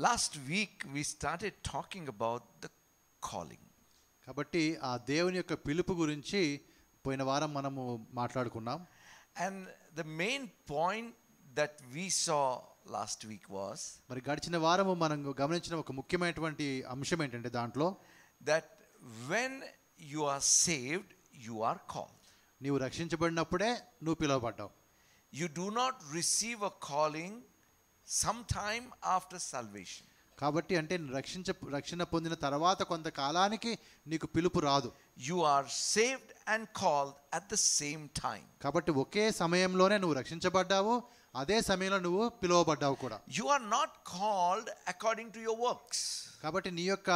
Last week we started talking about the calling. కాబట్టి ఆ దేవుని యొక్క పిలుపు గురించి పోయిన వారం మనము మాట్లాడుకున్నాం. And the main point that we saw last week was మరి గడిచిన వారము మనం గమనించిన ఒక ముఖ్యమైనటువంటి అంశం ఏంటంటే దాంట్లో that when you are saved, you are called. నీవు రక్షించబడినప్పుడే నువ్వు పిలువబడ్డావు. You do not receive a calling sometime after salvation. కాబట్టి అంటే రక్షణ పొందిన తర్వాత కొంతకాలానికి నీకు పిలుపు రాదు. You are saved and called at the same time. కాబట్టి ఒకే సమయంలోనే నువ్వు రక్షించబడ్డావు, అదే సమయంలో నువ్వు పిలువబడ్డావు కూడా. You are not called according to your works. కాబట్టి నీ యొక్క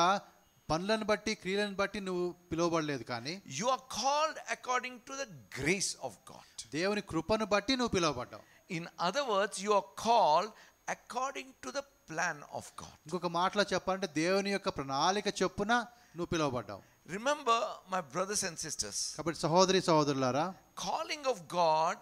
పనులను బట్టి క్రియలను బట్టి నువ్వు పిలువబడలేదు, కానీ You are called according to the grace of God. దేవుని కృపను బట్టి నువ్వు పిలువబడ్డావు. In other words, you are called according to the plan of God. ఇంకొక మాటలో చెప్పాలంటే దేవుని యొక్క ప్రణాళిక చొప్పున నువ్వు పిలువబడ్డావు. Remember, my brothers and sisters, కాబట్టి సహోదరులారా, calling of God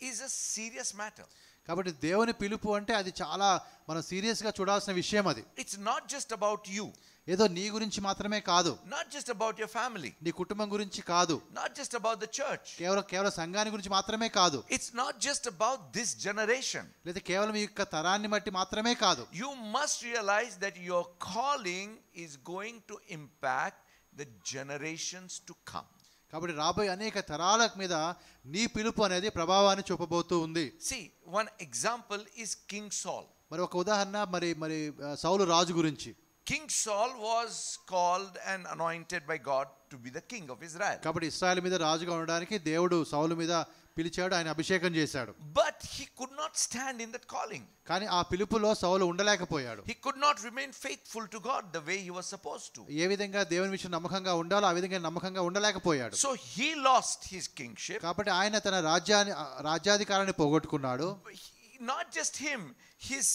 is a serious matter. కాబట్టి దేవుని పిలుపు అంటే అది చాలా మనం సీరియస్గా చూడాల్సిన విషయం. అది It's not just about you, ఏదో నీ గురించి మాత్రమే కాదు, not just about your family, నీ కుటుంబం గురించి కాదు, not just about the church. కేవలం సంఘాన్ని గురించి మాత్రమే కాదు, It's not just about this generation. లేదా కేవలం ఈ యొక్క తరాన్ని బట్టి మాత్రమే కాదు. You must realize that your calling is going to impact the generations to come. కాబట్టి రాబోయే అనేక తరాల మీద నీ పిలుపు అనేది ప్రభావాన్ని చూపబోతూ ఉంది. See, one example is King Saul. మరి ఒక ఉదాహరణ మరి సౌలు రాజు గురించి. King Saul was called and anointed by God to be the king of Israel. కాబట్టి ఇశ్రాయేలు మీద రాజుగా ఉండడానికి దేవుడు సౌలు మీద పిలిచాడు, ఆయన అభిషేకం చేశాడు. But he could not stand in that calling. కానీ ఆ పిలుపులో సౌలు ఉండలేకపోయాడు. He could not remain faithful to God the way he was supposed to. ఏ విధంగా దేవుని విషయం నమ్మకంగా ఉండాలో ఆ విధంగా నమ్మకంగా ఉండలేకపోయాడు. So he lost his kingship. కాబట్టి ఆయన తన రాజ్యాధికారాన్ని పోగొట్టుకున్నాడు. Not just him, his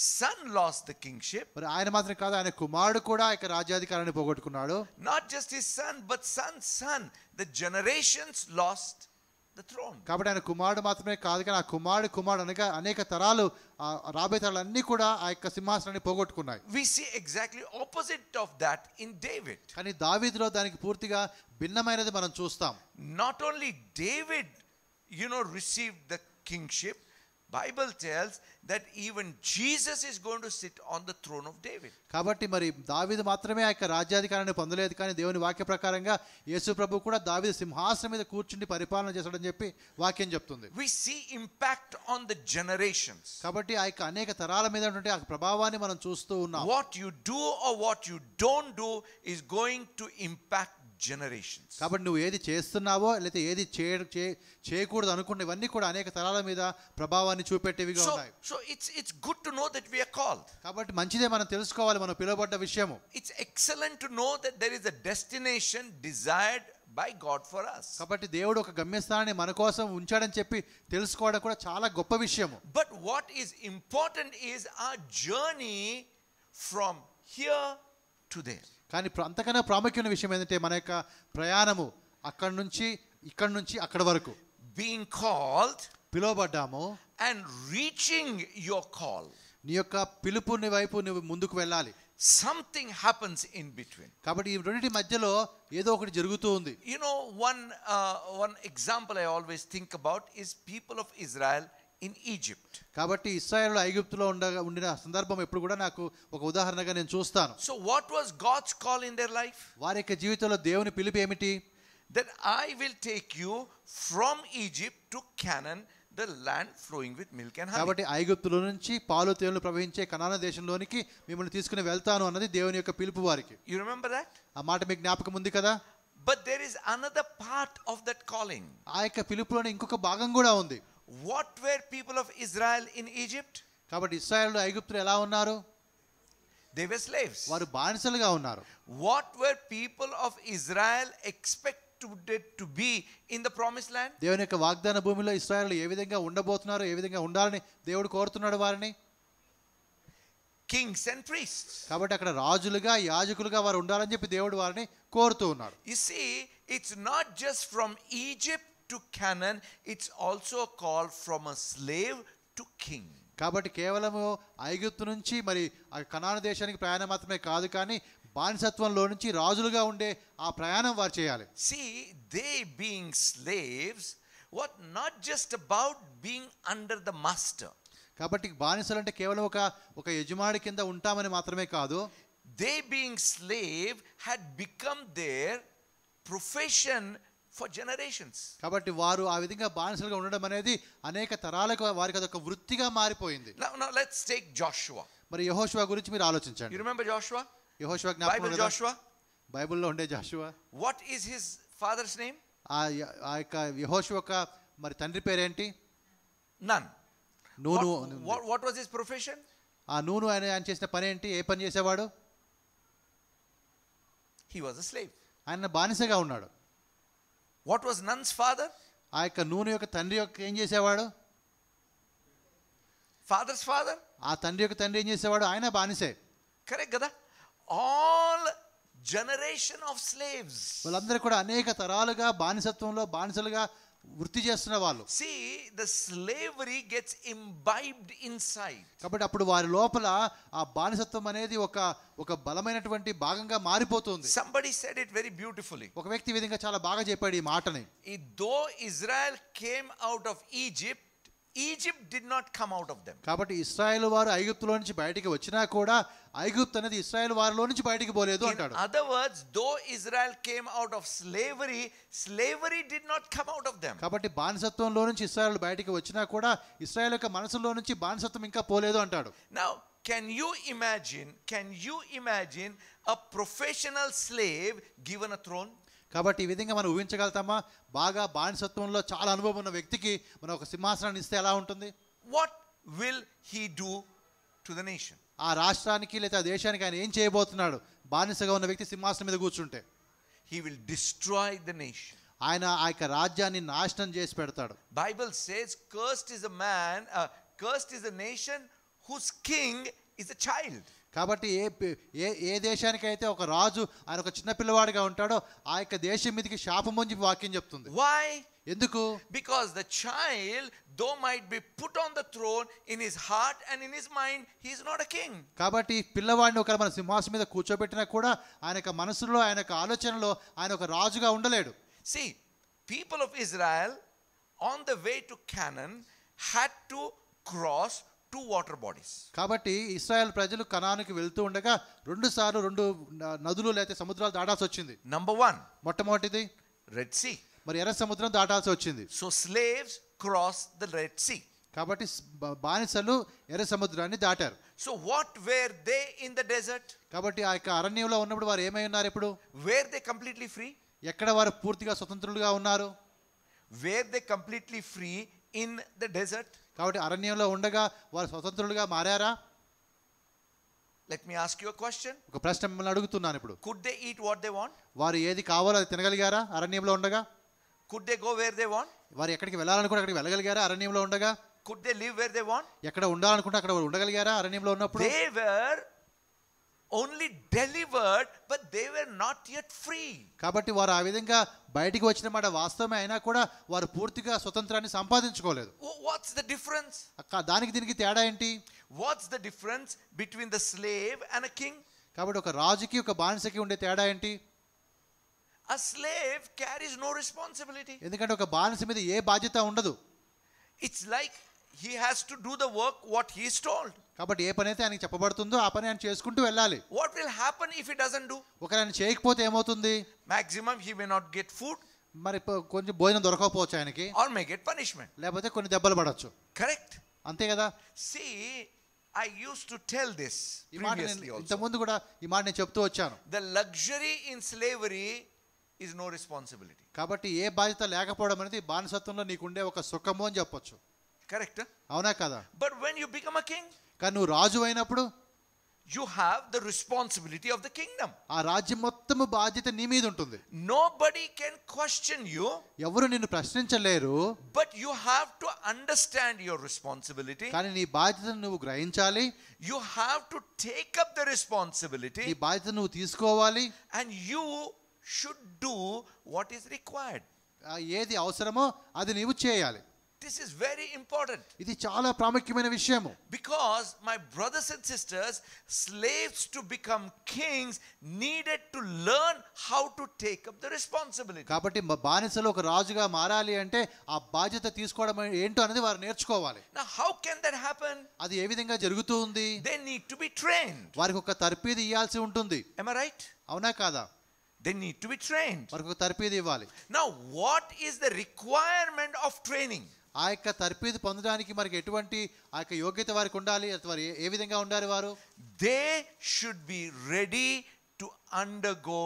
son lost the kingship. మరి ఆయన మాత్రం కాదు, ఆయన కుమారుడు కూడా ఇక రాజ్యాధికారాన్ని పోగొట్టుకున్నాడు. Not just his son, but son's son. The generations lost the throne. కాబట్టి ఆయన కుమారుడు మాత్రమే కాదు, కానీ ఆ కుమారుడు అనగా అనేక తరాలు, రాబోయే తరాలు అన్నీ కూడా ఆ యొక్క సింహాసనాన్ని పోగొట్టుకున్నాయి. We see exactly opposite of that in David. కానీ దావీదులో దానికి పూర్తిగా భిన్నమైనది మనం చూస్తాం. Not only David, received the kingship, Bible tells that even Jesus is going to sit on the throne of David. కాబట్టి మరి దావీదు మాత్రమే ఆ యొక్క రాజ్యాధికారాన్ని పొందలేదు, కానీ దేవుని వాక్య ప్రకారంగా యేసు ప్రభు కూడా దావీదు సింహాసనం మీద కూర్చుని పరిపాలన చేస్తాడని చెప్పి వాక్యం చెప్తుంది. We see impact on the generations. కాబట్టి ఆ యొక్క అనేక తరాల మీద ఉన్నటువంటి ఆ ప్రభావాన్ని మనం చూస్తూ ఉన్నాం. What you do or what you don't do is going to impact generations. కాబట్టి నువ్వు ఏది చేస్తున్నావో లేదా ఏది చేయకూడదు అనుకున్నవన్నీ కూడా అనేక తరాల మీద ప్రభావాన్ని చూపెట్టేవిగా ఉన్నాయి. So it's good to know that we are called. కాబట్టి మంచిదే మనం తెలుసుకోవాలి మనం పిలువబడ్డ విషయము. It's excellent to know that there is a destination desired by God for us. కాబట్టి దేవుడు ఒక గమ్యస్థానాన్ని మన కోసం ఉంచాడని చెప్పి తెలుసుకోవడం కూడా చాలా గొప్ప విషయము. But what is important is our journey from here to there. కానీ అంతకన్నా ప్రాముఖ్యమైన విషయం ఏంటంటే మన యొక్క ప్రయాణము అక్కడి నుంచి అక్కడ వరకు. Being called, పిలువబడ్డాము, and reaching your call. నీ యొక్క పిలుపుని వైపు నువ్వు ముందుకు వెళ్ళాలి. Something happens in between. కాబట్టి ఈ రెండింటి మధ్యలో ఏదో ఒకటి జరుగుతూ ఉంది. One example I always think about is people of Israel in Egypt. కాబట్టి ఇశ్రాయేలు ఐగుప్తులో ఉండిన సందర్భం ఎప్పుడు కూడా నాకు ఒక ఉదాహరణగా నేను చూస్తాను. So what was God's call in their life? వారి యొక్క జీవితంలో దేవుని పిలుపు ఏమిటి? That I will take you from Egypt to Canaan, the land flowing with milk and honey. కాబట్టి ఐగుప్తులో నుంచి పాలు తేనెలు ప్రవహించే కనాను దేశంలోనికి మిమ్మల్ని తీసుకుని వెళ్తాను అన్నది దేవుని యొక్క పిలుపు వారికి. You remember that? ఆ మాట మీకు జ్ఞాపకం ఉంది కదా? But there is another part of that calling. ఆ యొక్క పిలుపులోని ఇంకొక భాగం కూడా ఉంది. What were people of Israel in Egypt? కాబట్టి ఇశ్రాయేలు ఐగుప్తులు ఎలా ఉన్నారు? They were slaves. వారు బానిసలుగా ఉన్నారు. What were people of Israel expected to be in the promised land? దేవుని యొక్క వాగ్దాన భూమిలో ఇశ్రాయేలు ఏ విధంగా ఉండబోతున్నారు, ఏ విధంగా ఉండాలని దేవుడు కోరుతున్నాడు వారిని? Kings and priests. కాబట్టి అక్కడ రాజులుగా యాజకులుగా వారు ఉండాలని చెప్పి దేవుడు వారిని కోరుతూ ఉన్నాడు. You see, it's not just from Egypt to Canaan, it's also a call from a slave to king. కాబట్టి కేవలము ఐగుప్తు నుంచి మరి ఆ కనాను దేశానికి ప్రయాణం మాత్రమే కాదు, కానీ బానిసత్వంలో నుంచి రాజులుగా ఉండే ఆ ప్రయాణం వారు చేయాలి. See, they being slaves, what not just about being under the master. కాబట్టి బానిసలు అంటే కేవలం ఒక యజమాని కింద ఉంటామని మాత్రమే కాదు. They being slave had become their profession for generations. కాబట్టి వారు ఆ విధంగా బానిసలుగా ఉండడం అనేది అనేక తరాలకు వారికి అదొక వృత్తిగా మారిపోయింది. Now let's take Joshua. మరి యెహోషువ గురించి మీరు ఆలోచించండి. You remember Joshua? యెహోషువ జ్ఞాపకం Bible ఉందా? Joshua? బైబిల్లో ఉండే Jashuva. What is his father's name? ఆ యొక్క యెహోషువ యొక్క మరి తండ్రి పేరేంటి? None. Nun. What was his profession? ఆ నూను ఆయన చేసిన పని ఏంటి? ఏ పని చేసేవాడు? He was a slave. ఆయన బానిసగా ఉన్నాడు. What was Nun's father? ఆ యొక్క నూను యొక్క తండ్రి యొక్క ఏం చేసేవాడు? Father's father? ఆ తండ్రి యొక్క తండ్రి ఏం చేసేవాడు? ఆయన బానిసే. Correct కదా? All generation of slaves. వాళ్ళందరూ కూడా అనేక తరాలుగా బానిసత్వంలో బానిసలుగా వృత్తి చేస్తున్న వాళ్ళు. See, the slavery gets imbibed inside. కాబట్టి అప్పుడు వారి లోపల ఆ బానిసత్వం అనేది ఒక బలమైనటువంటి భాగంగా మారిపోతుంది. Somebody said it very beautifully. ఒక వ్యక్తి ఈ విధంగా చాలా బాగా చెప్పాడు ఈ మాటని. Though Israel came out of Egypt, Egypt did not come out of them. కాబట్టి ఇశ్రాయేలు వారు ఐగుప్తులో నుంచి బయటికి వచ్చినా కూడా ఐగుప్తు అనేది ఇశ్రాయేలు వారిలో నుంచి బయటికి పోలేదు అంటాడు. In other words, though Israel came out of slavery, slavery did not come out of them. కాబట్టి బానిసత్వంలో నుంచి ఇశ్రాయేలు బయటికి వచ్చినా కూడా ఇశ్రాయేలు యొక్క మనసులో నుంచి బానిసత్వం ఇంకా పోలేదు అంటాడు. Now, can you imagine a professional slave given a throne? కాబట్టి ఈ విధంగా మనం ఊహించగలుగుతామా? బాగా బానిసత్వంలో చాలా అనుభవం ఉన్న వ్యక్తికి మనం ఒక సింహాసనాన్ని ఇస్తే ఎలా ఉంటుంది? What will he do to the nation? ఆ రాష్ట్రానికి లేదా దేశానికి ఆయన ఏం చేయబోతున్నాడు? బానిసగా ఉన్న వ్యక్తి సింహాసనం మీద కూర్చుంటే He will destroy the nation. ఆయన ఆ యొక్క రాజ్యాన్ని నాశనం చేసి పెడతాడు. Bible says, cursed is a nation whose king is a child. కాబట్టి ఏ దేశానికైతే ఒక రాజు ఆయన ఒక చిన్న పిల్లవాడిగా ఉంటాడో ఆ యొక్క దేశం మీదకి శాపం అని వాక్యం చెప్తుంది. Why? ఎందుకు? Because the child, though might be put on the throne, in his heart and in his mind, he is not a king. కాబట్టి పిల్లవాడిని ఒక మన సింహాసనం మీద కూర్చోబెట్టినా కూడా ఆయన యొక్క మనసులో ఆయన యొక్క ఆలోచనలో ఆయన ఒక రాజుగా ఉండలేడు. See, people of Israel on the way to Canaan had to cross two water bodies. కాబట్టి ఇశ్రాయేల్ ప్రజలు కనానుకి వెళ్తూ ఉండగా రెండు నదులు లేదా సముద్రాలు దాటాల్సి వచ్చింది. Number 1, మొట్టమొదటిది Red Sea. మరి ఎర్ర సముద్రం దాటాల్సి వచ్చింది. So slaves crossed the Red Sea. కాబట్టి బానిసలు ఎర్ర సముద్రాన్ని దాటారు. So what were they in the desert? కాబట్టి ఆ యొక్క అరణ్యంలో ఉన్నప్పుడు వారు ఏమై ఉన్నారు? ఇప్పుడు Were they completely free? ఎక్కడ వారు పూర్తిగా స్వతంత్రులుగా ఉన్నారు? Were they completely free in the desert? కాబట్టి అరణ్యంలో ఉండగా వారు స్వతంత్రులుగా మారారా? Let me ask you a question. ఒక ప్రశ్న మిమ్మల్ని అడుగుతున్నాను ఇప్పుడు. Could they eat what they want? వారు ఏది కావాలో అది తినగలిగారా అరణ్యంలో ఉండగా? Could they go where they want? వారు ఎక్కడికి వెళ్ళాలనుకుంటే అక్కడికి వెళ్ళగలిగారా అరణ్యంలో ఉండగా? Could they live where they want? ఎక్కడ ఉండాలనుకుంటే అక్కడ ఉండగలిగారా అరణ్యంలో ఉన్నప్పుడు? They were only delivered, but they were not yet free. కాబట్టి వారు ఆ విధంగా బయటికి వచ్చిన మాట వాస్తవమే అయినా కూడా వారు పూర్తిగా స్వతంత్రాన్ని సంపాదించుకోలేదు. What's the difference? దానికి దీనికి తేడా ఏంటి? What's the difference between the slave and a king? కాబట్టి ఒక రాజుకి ఒక బానిసకి ఉండే తేడా ఏంటి? A slave carries no responsibility. ఎందుకంటే ఒక బానిస మీద ఏ బాధ్యత ఉండదు. It's like he has to do the work what he is told. కాబట్టి ఏ పని అయితే ఆయనకి చెప్పబడుతుందో ఆ పని ఆయన చేసుకుంటూ వెళ్ళాలి. What will happen if he doesn't do? ఒకవేళ ఆయన చేయకపోతే ఏమవుతుంది? Maximum he may not get food. మరి కొంచెం భోజనం దొరకకపోవచ్చు ఆయనకి, or may get punishment. లేకపోతే కొన్ని దెబ్బలు పడవచ్చు. Correct? అంతే కదా? See, I used to tell this previously also. ఇంతకుముందు కూడా ఈ మాట నేను చెప్తూ వచ్చాను. The luxury in slavery is no responsibility. కాబట్టి ఏ బాధ్యత లేకపోవడం అనేది బానిసత్వంలో నీకుండే ఒక సుఖము అని చెప్పొచ్చు. Correct? అవునా కదా? But when you become a king, కానీ నువ్వు రాజు అయినప్పుడు you have the responsibility of the kingdom. ఆ రాజ్యం మొత్తం బాధ్యత నీ మీద ఉంటుంది. Nobody can question you. ఎవరు నిన్ను ప్రశ్నించలేరు. But you have to understand your responsibility. కానీ నీ బాధ్యతను నువ్వు గ్రహించాలి. You have to take up the responsibility. నీ బాధ్యత నువ్వు తీసుకోవాలి. And you should do what is required. ఏది అవసరమో అది నీవు చేయాలి. this is very important. ఇది చాలా ప్రాముఖ్యమైన విషయము. Because my brothers and sisters, slaves to become kings needed to learn how to take up the responsibility. కాబట్టి బానిసలు ఒక రాజుగా మారాలి అంటే ఆ బాధ్యత తీసుకోవడం ఏంటో అనేది వారు నేర్చుకోవాలి. Now how can that happen? అది ఏ విధంగా జరుగుతూ ఉంది? They need to be trained. వారికి ఒక తర్ఫీదు ఇవ్వాల్సి ఉంటుంది. Am I right? అవునా కాదా? They need to be trained. వారికి ఒక తర్ఫీదు ఇవ్వాలి. Now what is the requirement of training? ఆ యొక్క తర్ఫీదు పొందడానికి మనకి ఎటువంటి ఆ యొక్క యోగ్యత వారికి ఉండాలి? వారు ఏ విధంగా ఉండాలి? వారు They should be ready to undergo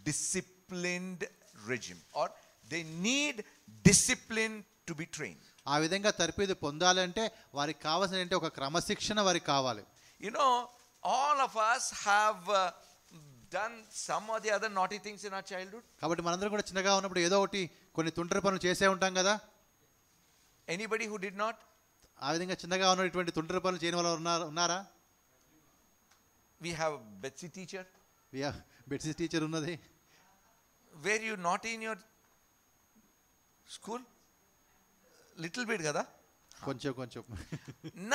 disciplined regime, or they need discipline to be trained. ఆ విధంగా తర్ఫీదు పొందాలంటే వారికి కావాల్సిన అంటే ఒక క్రమశిక్షణ వారికి కావాలి. You know, all of us have done some or the other naughty things in our childhood. కాబట్టి మనందరం కూడా చిన్నగా ఉన్నప్పుడు ఏదో ఒకటి కొన్ని తుంటరి పనులు చేసే ఉంటాం కదా. Anybody who did not? ఆ విధంగా చిన్నగా ఉన్నటువంటి తుంటరి పనులు చేయని వాళ్ళు ఉన్నారా? We have Betsy teacher. Betsy teacher ఉన్నది. Were you naughty in your school? Little bit kada? కొంచెం.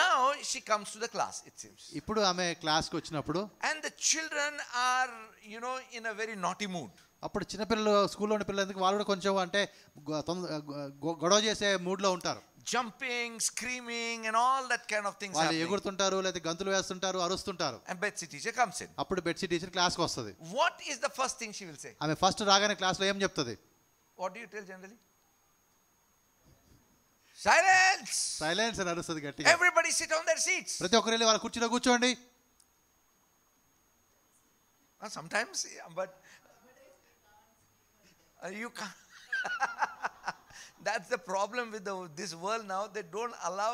Now she comes to the class, it seems. ఇప్పుడు ఆమె క్లాస్కి వచ్చినప్పుడు And the children are, you know, in a very naughty mood. అప్పుడు చిన్నపిల్లలు స్కూల్లో ఉన్న పిల్లలకి వాళ్ళు కూడా కొంచెం అంటే గొడవ చేసే మూడ్లో ఉంటారు. Jumping, screaming and all that kind of things. వాళ్ళు ఎగురుతుంటారు, లేదా గంతులు వేస్తుంటారు, అరుస్తుంటారు. And Betsy teacher comes in. అప్పుడు బెట్సీ టీచర్ క్లాస్కి వస్తుంది. What is the first thing she will say? ఆమె ఫస్ట్ రాగానే క్లాస్లో ఏం చెప్తుంది? What do you tell generally? Silence! Silence అని అరుస్తుంది గట్టిగా. Everybody sit on their seats. ప్రతి ఒక్కరు వెళ్ళి వాళ్ళ కుర్చీలో కూర్చోండి. Sometimes, but you can't. That's the problem with this world now. They don't allow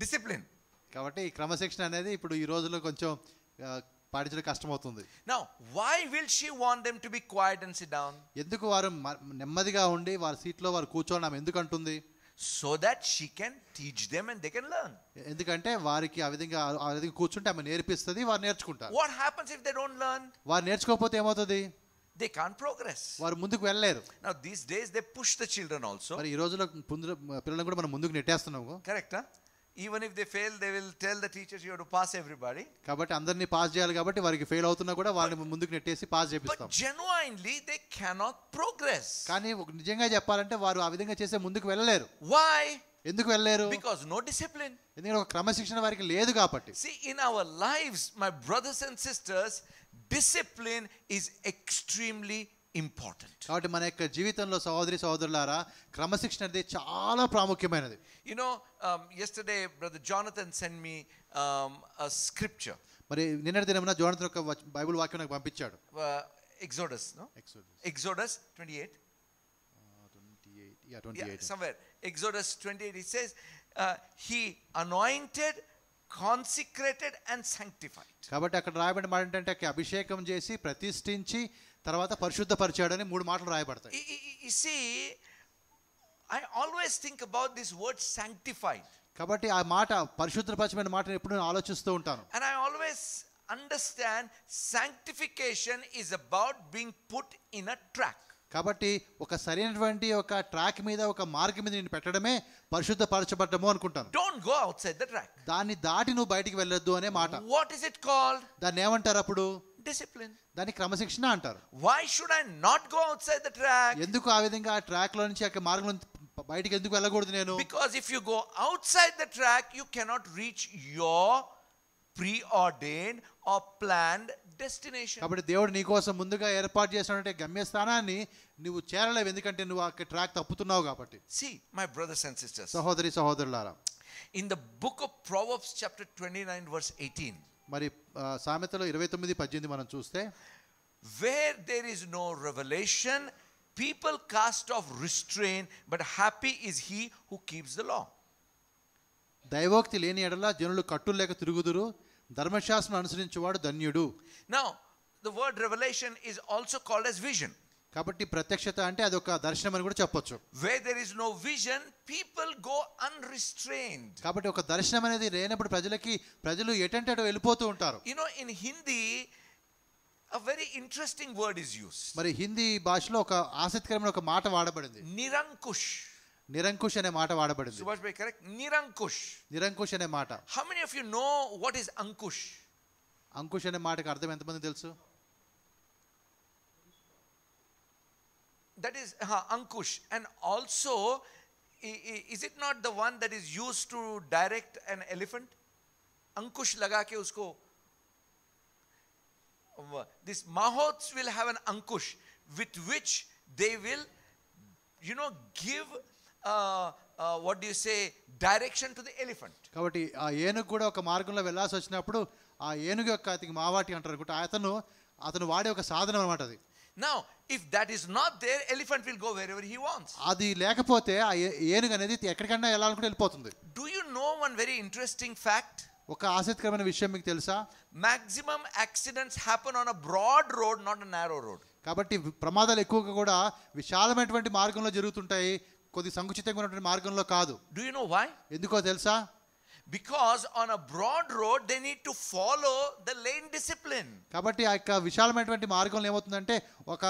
discipline. కాబట్టి ఈ క్రమశిక్షణ అనేది ఇప్పుడు ఈ రోజుల్లో కొంచెం పాటించడం కష్టమవుతుంది. Now, why will she want them to be quiet and sit down? ఎందుకు వారు నెమ్మదిగా ఉండి వారి సీట్లో వారు కూర్చోవడం ఆమె ఎందుకు అంటుంది? So that she can teach them and they can learn. ఎందుకంటే వారికి ఆ విధంగా కూర్చుంటే ఆమె నేర్పిస్తుంది, వారు నేర్చుకుంటారు. What happens if they don't learn? వారు నేర్చుకోకపోతే ఏమవుతుంది? They can't progress. వారు ముందుకు వెళ్ళలేరు. Now these days they push the children also. మరి ఈ రోజుల్లో పిల్లలను కూడా మనం ముందుకు నెట్టేస్తున్నాము. Correct, huh? Even if they fail, they will tell the teachers you have to pass everybody. కాబట్టి అందరినీ పాస్ చేయాలి కాబట్టి వారికి ఫెయిల్ అవుతున్నా కూడా వారిని ముందుకు నెట్టేసి పాస్ చేపిస్తాం. But genuinely they cannot progress. కానీ నిజంగా చెప్పాలంటే వారు ఆ విధంగా చేసే ముందుకు వెళ్ళలేరు. Why? ఎందుకు వెళ్ళలేరు? Because no discipline. ఎందుకంటే ఒక క్రమశిక్షణ వారికి లేదు కాబట్టి. See, in our lives, my brothers and sisters, discipline is extremely important. కాబట్టి మన యొక్క జీవితంలో సహోదరి సహోదరులారా క్రమశిక్షణ అనేది చాలా ప్రాముఖ్యమైనది. You know, yesterday brother Jonathan sent me a scripture. మరి నిన్నటి దినమున జోనాథన్ ఒక బైబిల్ వాక్యం నాకు పంపించాడు. Exodus, no? Exodus 28. 28. Yeah, 28. Yeah, somewhere. Exodus 28, he says, he anointed, consecrated and sanctified. కాబట్టి అక్కడ రాయబడిన మాట ఏంటంటే అభిషేకం చేసి ప్రతిష్ఠించి తర్వాత పరిశుద్ధపరిచాడని 3 మాటలు రాయబడతాయి. You see, I always think about this word sanctified. కాబట్టి ఆ మాట పరిశుద్ధపరచమైన మాటను ఎప్పుడు నేను ఆలోచిస్తూ ఉంటాను. And I always understand sanctification is about being put in a track. కాబట్టి ఒక సరైనటువంటి ఒక ట్రాక్ మీద ఒక మార్గం మీద నేను పెట్టడమే పరిశుద్ధపరచబడము అనుకుంటాను. Don't go outside the track. దాన్ని దాటి నువ్వు బయటికి వెళ్ళొద్దు అనే మాట. What is it called? దాన్ని ఏమంటారు అప్పుడు? Discipline. దాన్ని క్రమశిక్షణ అంటారు. Why should I not go outside the track? ఎందుకు ఆ విధంగా ఆ ట్రాక్ లో నుంచి ఆ మార్గం బయటికి ఎందుకు వెళ్ళకూడదు నేను? Because if you go outside the track, you cannot reach your preordained or planned destination. కాబట్టి దేవుడు నీ కోసం ముందుగా ఏర్పాటు చేసినటువంటి గమ్యస్థానాన్ని నువ్వు చేరలేవు, ఎందుకంటే నువ్వు ఆ ట్రాక్ తప్పుతున్నావు కాబట్టి. See, my brothers and sisters, సహోదరి సహోదరులారా, in the book of Proverbs chapter 29 verse 18, మరి సామెతలు 29:18 మనం చూస్తే, where there is no revelation, people cast off restraint, but happy is he who keeps the law. దైవోక్తి లేని ఎడల జనులు కట్టులు లేక తిరుగుదురు, ధర్మశాస్త్రం అనుసరించువాడు ధన్యుడు. Now the word revelation is also called as vision. కాబట్టి ప్రత్యక్షత అంటే అదొక దర్శనం అని కూడా చెప్పొచ్చు. Where there is no vision, people go unrestrained. కాబట్టి ఒక దర్శనం అనేది లేనప్పుడు ప్రజలు ఎటంటే అటు వెళ్ళిపోతూ ఉంటారు. You know, in Hindi a very interesting word is used. మరి హిందీ భాషలో ఒక ఆసక్తికరమైన ఒక మాట వాడబడింది. Nirankush. నిరంకుశ్ అనే మాట వాడబడింది. Subhash bhai, correct? Nirankush. నిరంకుశ్ అనే మాట. How many of you know what is Ankush? Ankush అనే మాటకి అర్థం ఎంతమంది తెలుసు? That is Ankush. And also, is it not the one that is used to direct an elephant? Ankush laga ke usko. This Mahots will have an Ankush with which they will, give, what do you say, direction to the elephant. కాబట్టి ఆ ఏనుగు కూడా ఒక మార్గంలో వెళ్ళాల్సి వచ్చినప్పుడు ఆ ఏనుగు యొక్క అతనికి మావాటి అంటారు అనుకుంటా, అతను వాడే ఒక సాధనం అన్నమాట అది. Now, if that is not there, elephant will go wherever he wants. అది లేకపోతే ఆ ఏనుగు అనేది ఎక్కడికైనా వెళ్ళాలనుకుంటే వెళ్ళిపోతుంది. Do you know one very interesting fact? ఒక ఆసక్తికరమైన విషయం మీకు తెలుసా? Maximum accidents happen on a broad road, not a narrow road. కాబట్టి ప్రమాదాలు ఎక్కువగా కూడా విశాలమైనటువంటి మార్గంలో జరుగుతుంటాయి, కొద్ది సంకుచితంగా ఉన్నటువంటి మార్గంలో కాదు. Do you know why? ఎందుకో తెలుసా? Because on a broad road they need to follow the lane discipline. కాబట్టి ఆ యొక్క విశాలమైనటువంటి మార్గంలో ఏమవుతుందంటే ఒక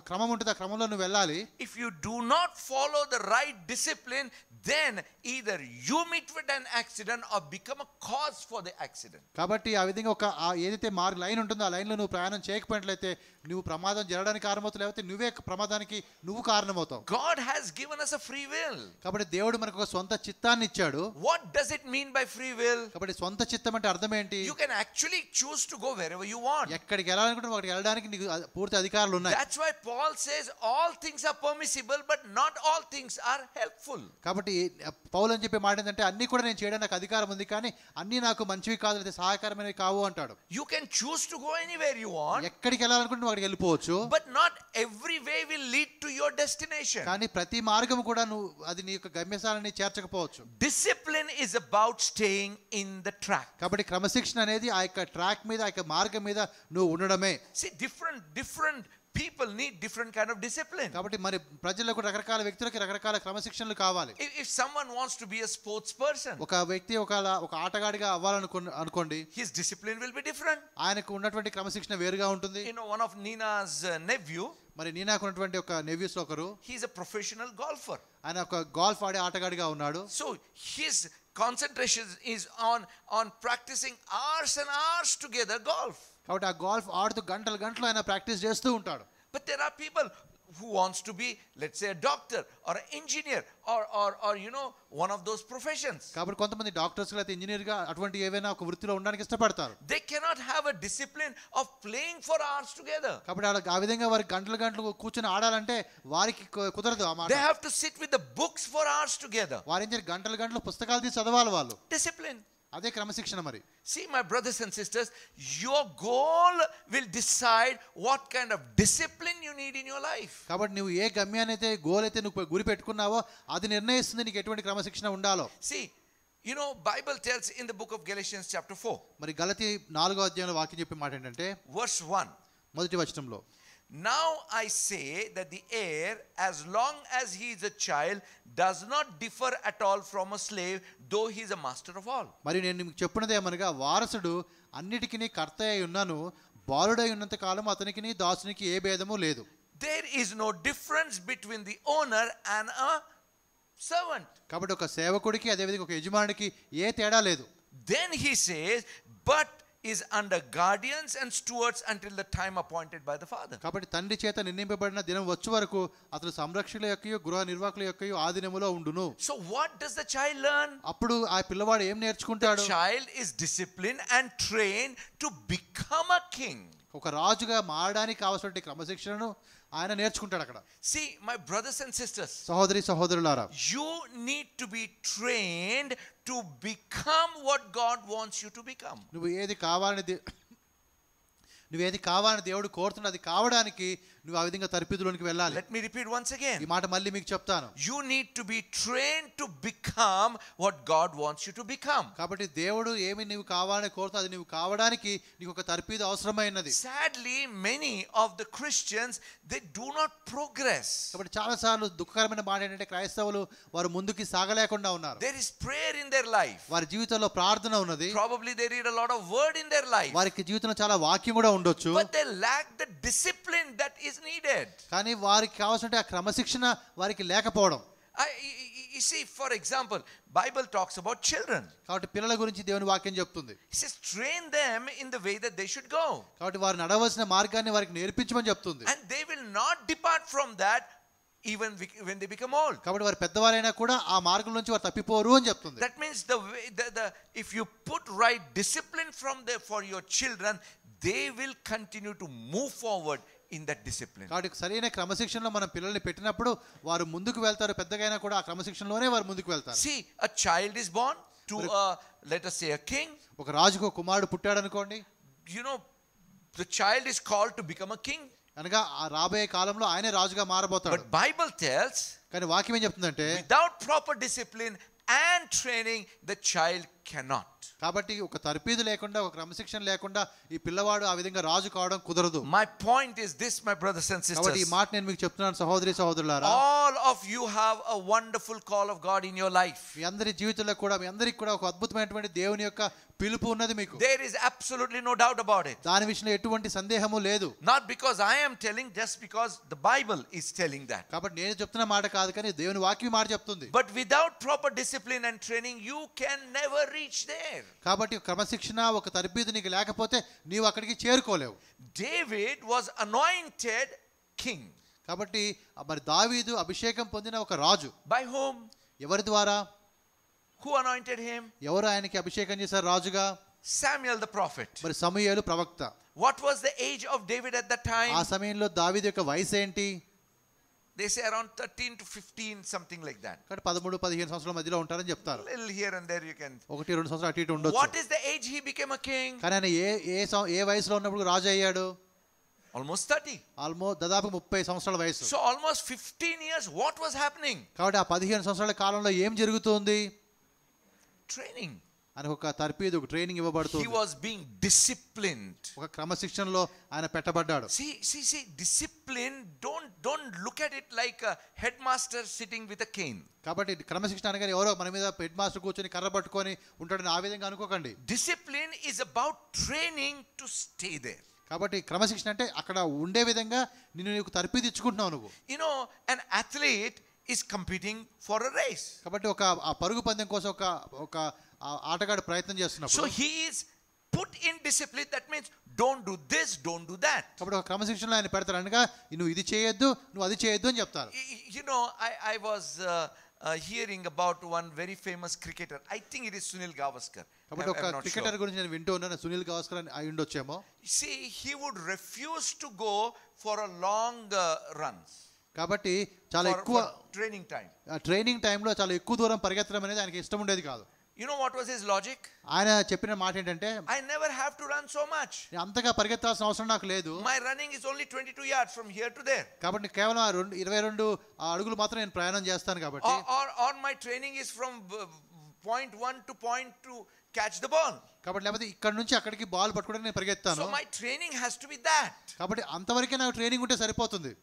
క్రమం ఉంటుంది, ఆ క్రమంలో నువ్వు వెళ్ళాలి. If you do not follow the right discipline, then either you meet with an accident or become a cause for the accident. కాబట్టి ఆ విధంగా ఏదైతే లైన్ ఉంటుందో ఆ లైన్లో నువ్వు ప్రయాణం చేయకపోయినట్లయితే నువ్వు ప్రమాదం జరగడానికి కారణమవుతావు, లేకపోతే నువ్వే ప్రమాదానికి నువ్వు కారణమవుతావు. God has given us a free will. కాబట్టి దేవుడు మనకు ఒక సొంత చిత్తాన్ని ఇచ్చాడు. What does it mean by free will? కాబట్టి సొంత చిత్తం అంటే అర్థం ఏంటి? You can actually choose to go wherever you want. ఎక్కడికి వెళ్ళాలనుకుంటే అక్కడికి వెళ్ళడానికి నీకు పూర్తి అధికారాలు ఉన్నాయి. That's why Paul says all things are permissible but not all things are helpful. కాబట్టి పౌలు అని చెప్పే మాట ఏంటంటే అన్ని కూడా నేను చేయడానికి నాకు అధికారం ఉంది, కానీ అన్ని నాకు మంచివి కాదు, లేదా సహాయకరమైనవి కావు అంటాడు. You can choose to go anywhere you want. ఎక్కడికి వెళ్ళాలనుకుంటే నువ్వు అక్కడికి వెళ్ళిపోవచ్చు. But not every way will lead to your destination. కానీ ప్రతి మార్గం కూడా అది నీ యొక్క గమ్యస్థానాన్ని చేర్చకపోవచ్చు. Discipline is about staying in the track. కాబట్టి క్రమశిక్షణ అనేది ఆ యొక్క ట్రాక్ మీద, ఆ యొక్క మార్గం మీద నువ్వు ఉండడమే. See, different people need different kind of discipline. కాబట్టి మరి ప్రజలకు రకరకాల వ్యక్తులకు రకరకాల క్రమశిక్షణలు కావాలి. If someone wants to be a sports person, ఒక వ్యక్తి ఒక ఆటగాడిగా అవ్వాలనుకోండి, his discipline will be different. ఆయనకు ఉన్నటువంటి క్రమశిక్షణ వేరుగా ఉంటుంది. One of Nina's nephew, మరి నీనాకు ఉన్నటువంటి ఒక నెవ్యూస్ ఒకరు, he is a professional golfer. ఆయన ఒక గోల్ఫ్ ఆడే ఆటగాడిగా ఉన్నాడు. So his concentration is on practicing hours and hours together golf. కాబట్టి ఆ గోల్ఫ్ ఆడుతూ గంటలు ఆయన ప్రాక్టీస్ చేస్తూ ఉంటాడు. But there are people who wants to be, let's say, a doctor or an engineer or one of those professions. కాబట్టి కొంతమంది doctors గా, ఇంజనీర్ గా అటువంటి ఏవైనా ఒక వృత్తిలో ఉండడానికి ఇష్టపడతారు. They cannot have a discipline of playing for hours together. కాబట్టి ఆ విధంగా వారికి గంటలు కూర్చొని ఆడాలంటే వారికి కుదరదు ఆ మాట. They have to sit with the books for hours together. వారి గంటలు పుస్తకాలు తీసి చదవాలి వాళ్ళు. Discipline. అదే క్రమశిక్షణ. మరి see, my brothers and sisters, your goal will decide what kind of discipline you need in your life. కాబట్టి నువ్వు ఏ గమ్యాన్ని అయితే గోల్ అయితే నువ్వు గురి పెట్టుకున్నావో అది నిర్ణయిస్తుంది నీకు ఎటువంటి క్రమశిక్షణ ఉండాలో. See, Bible tells in the book of Galatians chapter 4. మరి గలతీ 4వ అధ్యాయంలో వాక్యం చెప్పే మాట ఏంటంటే verse 1. మొదటి వచనంలో, Now I say that the heir, as long as he is a child, does not differ at all from a slave, though he is a master of all. మరి నేను మీకు చెప్పున్నదేమనగా వారసుడు అన్నిటికీ కర్త అయి ఉన్నాను, బాలుడై ఉన్నంత కాలం అతనికి దాసునికి ఏ భేదము లేదు. There is no difference between the owner and a servant. కాబట్టి ఒక సేవకుడికి అదే విధంగా ఒక యజమానికి ఏ తేడా లేదు. Then he says, but is under guardians and stewards until the time appointed by the father. కాబట్టి తండ్రి చేత నిర్ణయింపబడిన దినం వచ్చే వరకు అతడు సంరక్షకుల యొక్కయు గృహ నిర్వాహకుల యొక్కయు ఆధీనములో ఉండును. So what does the child learn? అప్పుడు ఆ పిల్లవాడు ఏం నేర్చుకుంటాడు? The child is disciplined and trained to become a king. ఒక రాజుగా మారడానికి కావాల్సిన క్రమశిక్షణను ఆయన నేర్చుకుంటాడు అక్కడ. See, my brothers and sisters, సహోదరులారా, you need to be trained to become what God wants you to become. నువ్వు ఏది కావాలని దేవుడు కోరుతున్నాడు అది కావడానికి నువ్వు ఆ విధంగా తరపిదులోనికి వెళ్ళాలి. Let me repeat once again. ఈ మాట మళ్ళీ మీకు చెప్తాను. You need to be trained to become what God wants you to become. కాబట్టి దేవుడు ఏమి నువ్వు కావాలని కోరుతావు అది నువ్వు కావడానికి నీకు ఒక తరపిదు అవసరమైనది. Sadly, many of the Christians, they do not progress. కాబట్టి చాలా సార్లు దుఃఖకరమైన మాట ఏంటంటే క్రైస్తవులు వారు ముందుకి సాగలేకుండా ఉన్నారు. There is prayer in their life. వారి జీవితంలో ప్రార్థన ఉన్నది. Probably they read a lot of word in their life. వారికి జీవితంలో చాలా వాక్యం కూడా ఉండొచ్చు. But they lack the discipline that is needed. కానీ వారికి కావాల్సిన ఆ క్రమశిక్షణ వారికి లేకపోవడం. You see, for example, Bible talks about children. కాబట్టి పిల్లల గురించి దేవుని వాక్యం చెప్తుంది. It says train them in the way that they should go. కాబట్టి వారు నడవలసిన మార్గాన్ని వారికి నేర్పించమని చెప్తుంది. And they will not depart from that even when they become old. కాబట్టి వారు పెద్దవారైనా కూడా ఆ మార్గం నుంచి వారు తప్పిపోరు అని చెప్తుంది. That means the way, if you put right discipline from there for your children, they will continue to move forward in that discipline. కాబట్టి సరైన క్రమశిక్షణలో మనం పిల్లల్ని పెట్టినప్పుడు వారు ముందుకు వెళ్తారు. పెద్దగైనా కూడా ఆ క్రమశిక్షణలోనే వారు ముందుకు వెళ్తారు. See, a child is born to let us say a king. ఒక రాజుకు కుమారుడు పుట్టాడు అనుకోండి. You know, the child is called to become a king. అనగా ఆ రాబోయే కాలంలో ఆయనే రాజుగా మారబోతాడు. But Bible tells, కానీ వాక్యం ఏం చెప్తుందంటే without proper discipline and training, the child cannot. కాబట్టి ఒక తర్పీదు లేకుండా ఒక క్రమశిక్షణ లేకుండా ఈ పిల్లవాడు ఆ విధంగా రాజు కావడం కుదరదు. My point is this, my brothers and sisters. కాబట్టి ఈ మాట నేను మీకు చెప్తున్నాను సహోదరి సహోదరులారా. All of you have a wonderful call of God in your life. మీ అందరి జీవితంలో కూడా మీ అందరికి కూడా ఒక అద్భుతమైనటువంటి దేవుని యొక్క పిలుపు ఉన్నది మీకు. There is absolutely no doubt about it. దాని విషయంలో ఎటువంటి సందేహము లేదు. Not because I am telling, just because the Bible is telling that. కాబట్టి నేను చెప్తున్న మాట కాదు కానీ దేవుని వాక్యం మాట చెప్తుంది. But without proper discipline and training, you can never reach there. కాబట్టి క్రమశిక్షణ ఒక తర్బీదు నీకు లేకపోతే నీవు అక్కడికి చేరుకోలేవు. David was anointed king. కాబట్టి మరి దావీదు అభిషేకం పొందిన ఒక రాజు. By whom? ఎవరి ద్వారా? Who anointed him? ఎవరు ఆయనకి అభిషేకం చేశారు రాజుగా? Samuel the prophet. మరి సమూయేలు ప్రవక్త. What was the age of David at that time? ఆ సమయంలో దావీదు యొక్క వయసు ఏంటి? They say around 13 to 15, something like that. కాబట్టి 13-15 సంవత్సరాల మధ్యలో ఉంటారని చెప్తారు. Little here and there you can. 1-2 సంవత్సరాలు అటు ఇటు ఉండొచ్చు. What is the age he became a king? కానీ ఆయన ఏ వయసులో ఉన్నప్పుడు రాజు అయ్యాడు? Almost 30. ఆల్మోస్ట్ దాదాపు 30 సంవత్సరాల వయసు. So almost 15 years, what was happening? కాబట్టి ఆ 15 సంవత్సరాల కాలంలో ఏం జరుగుతుంది? Training. ఆయన ఒక తర్పీదు ఒక ట్రైనింగ్ ఇవ్వబడుతుంది. He was being disciplined. ఒక క్రమశిక్షణలో ఆయన పెట్టబడ్డాడు. See, discipline, don't look at it like a headmaster sitting with a cane. కాబట్టి క్రమశిక్షణ అనగానే ఎవరో మన మీద హెడ్ మాస్టర్ కూర్చొని కర్ర పట్టుకొని ఉంటాడని ఆ విధంగా అనుకోకండి. Discipline is about training to stay there. కాబట్టి క్రమశిక్షణ అంటే అక్కడ ఉండే విధంగా నీకు తర్పీదు ఇచ్చుకుంటున్నావు నువ్వు. You know, an athlete is competing for a race. కాబట్టి ఒక ఆ పరుగు పందెం కోసం ఒక ఆటగాడు ప్రయత్నం చేస్తున్నప్పుడు So he is put in discipline. That means don't do this, don't do that. కాబట్టి ఒక క్రమశిక్షణలో ఆయన పెడతారు అనగా నువ్వు ఇది చేయొద్దు నువ్వు అది చేయొద్దు అని చెప్తారు. You know, I was hearing about one very famous cricketer. I think it is Sunil Gavaskar. కాబట్టి ఒక క్రికెటర్ గురించి నేను వింటూ ఉన్నాను. సునీల్ గవాస్కర్ అని అయి ఉండొచ్చేమో. See, he would refuse to go for a long runs. కాబట్టి చాలా ఎక్కువ ట్రైనింగ్ టైం ట్రైనింగ్ టైంలో చాలా ఎక్కువ దూరం పరిగెత్తడం అనేది ఆయనకి ఇష్టం ఉండేది కాదు. You know what was his logic? ఆయన చెప్పిన మాట ఏంటంటే I never have to run so much. అంతగా పరిగెత్తాల్సిన అవసరం నాకు లేదు. My running is only 22 yards from here to there. కాబట్టి కేవలం 22 అడుగులు మాత్రం నేను ప్రయాణం చేస్తాను కాబట్టి. Or my training is from point 1 to point 2 catch the ball. కాబట్టి లేకపోతే ఇక్కడ నుంచి అక్కడికి బాల్ పట్టుకోవడానికి నేను పరిగెత్తాను. So my training has to be that. కాబట్టి అంతవరకే నాకు ట్రైనింగ్ ఉంటే సరిపోతుంది.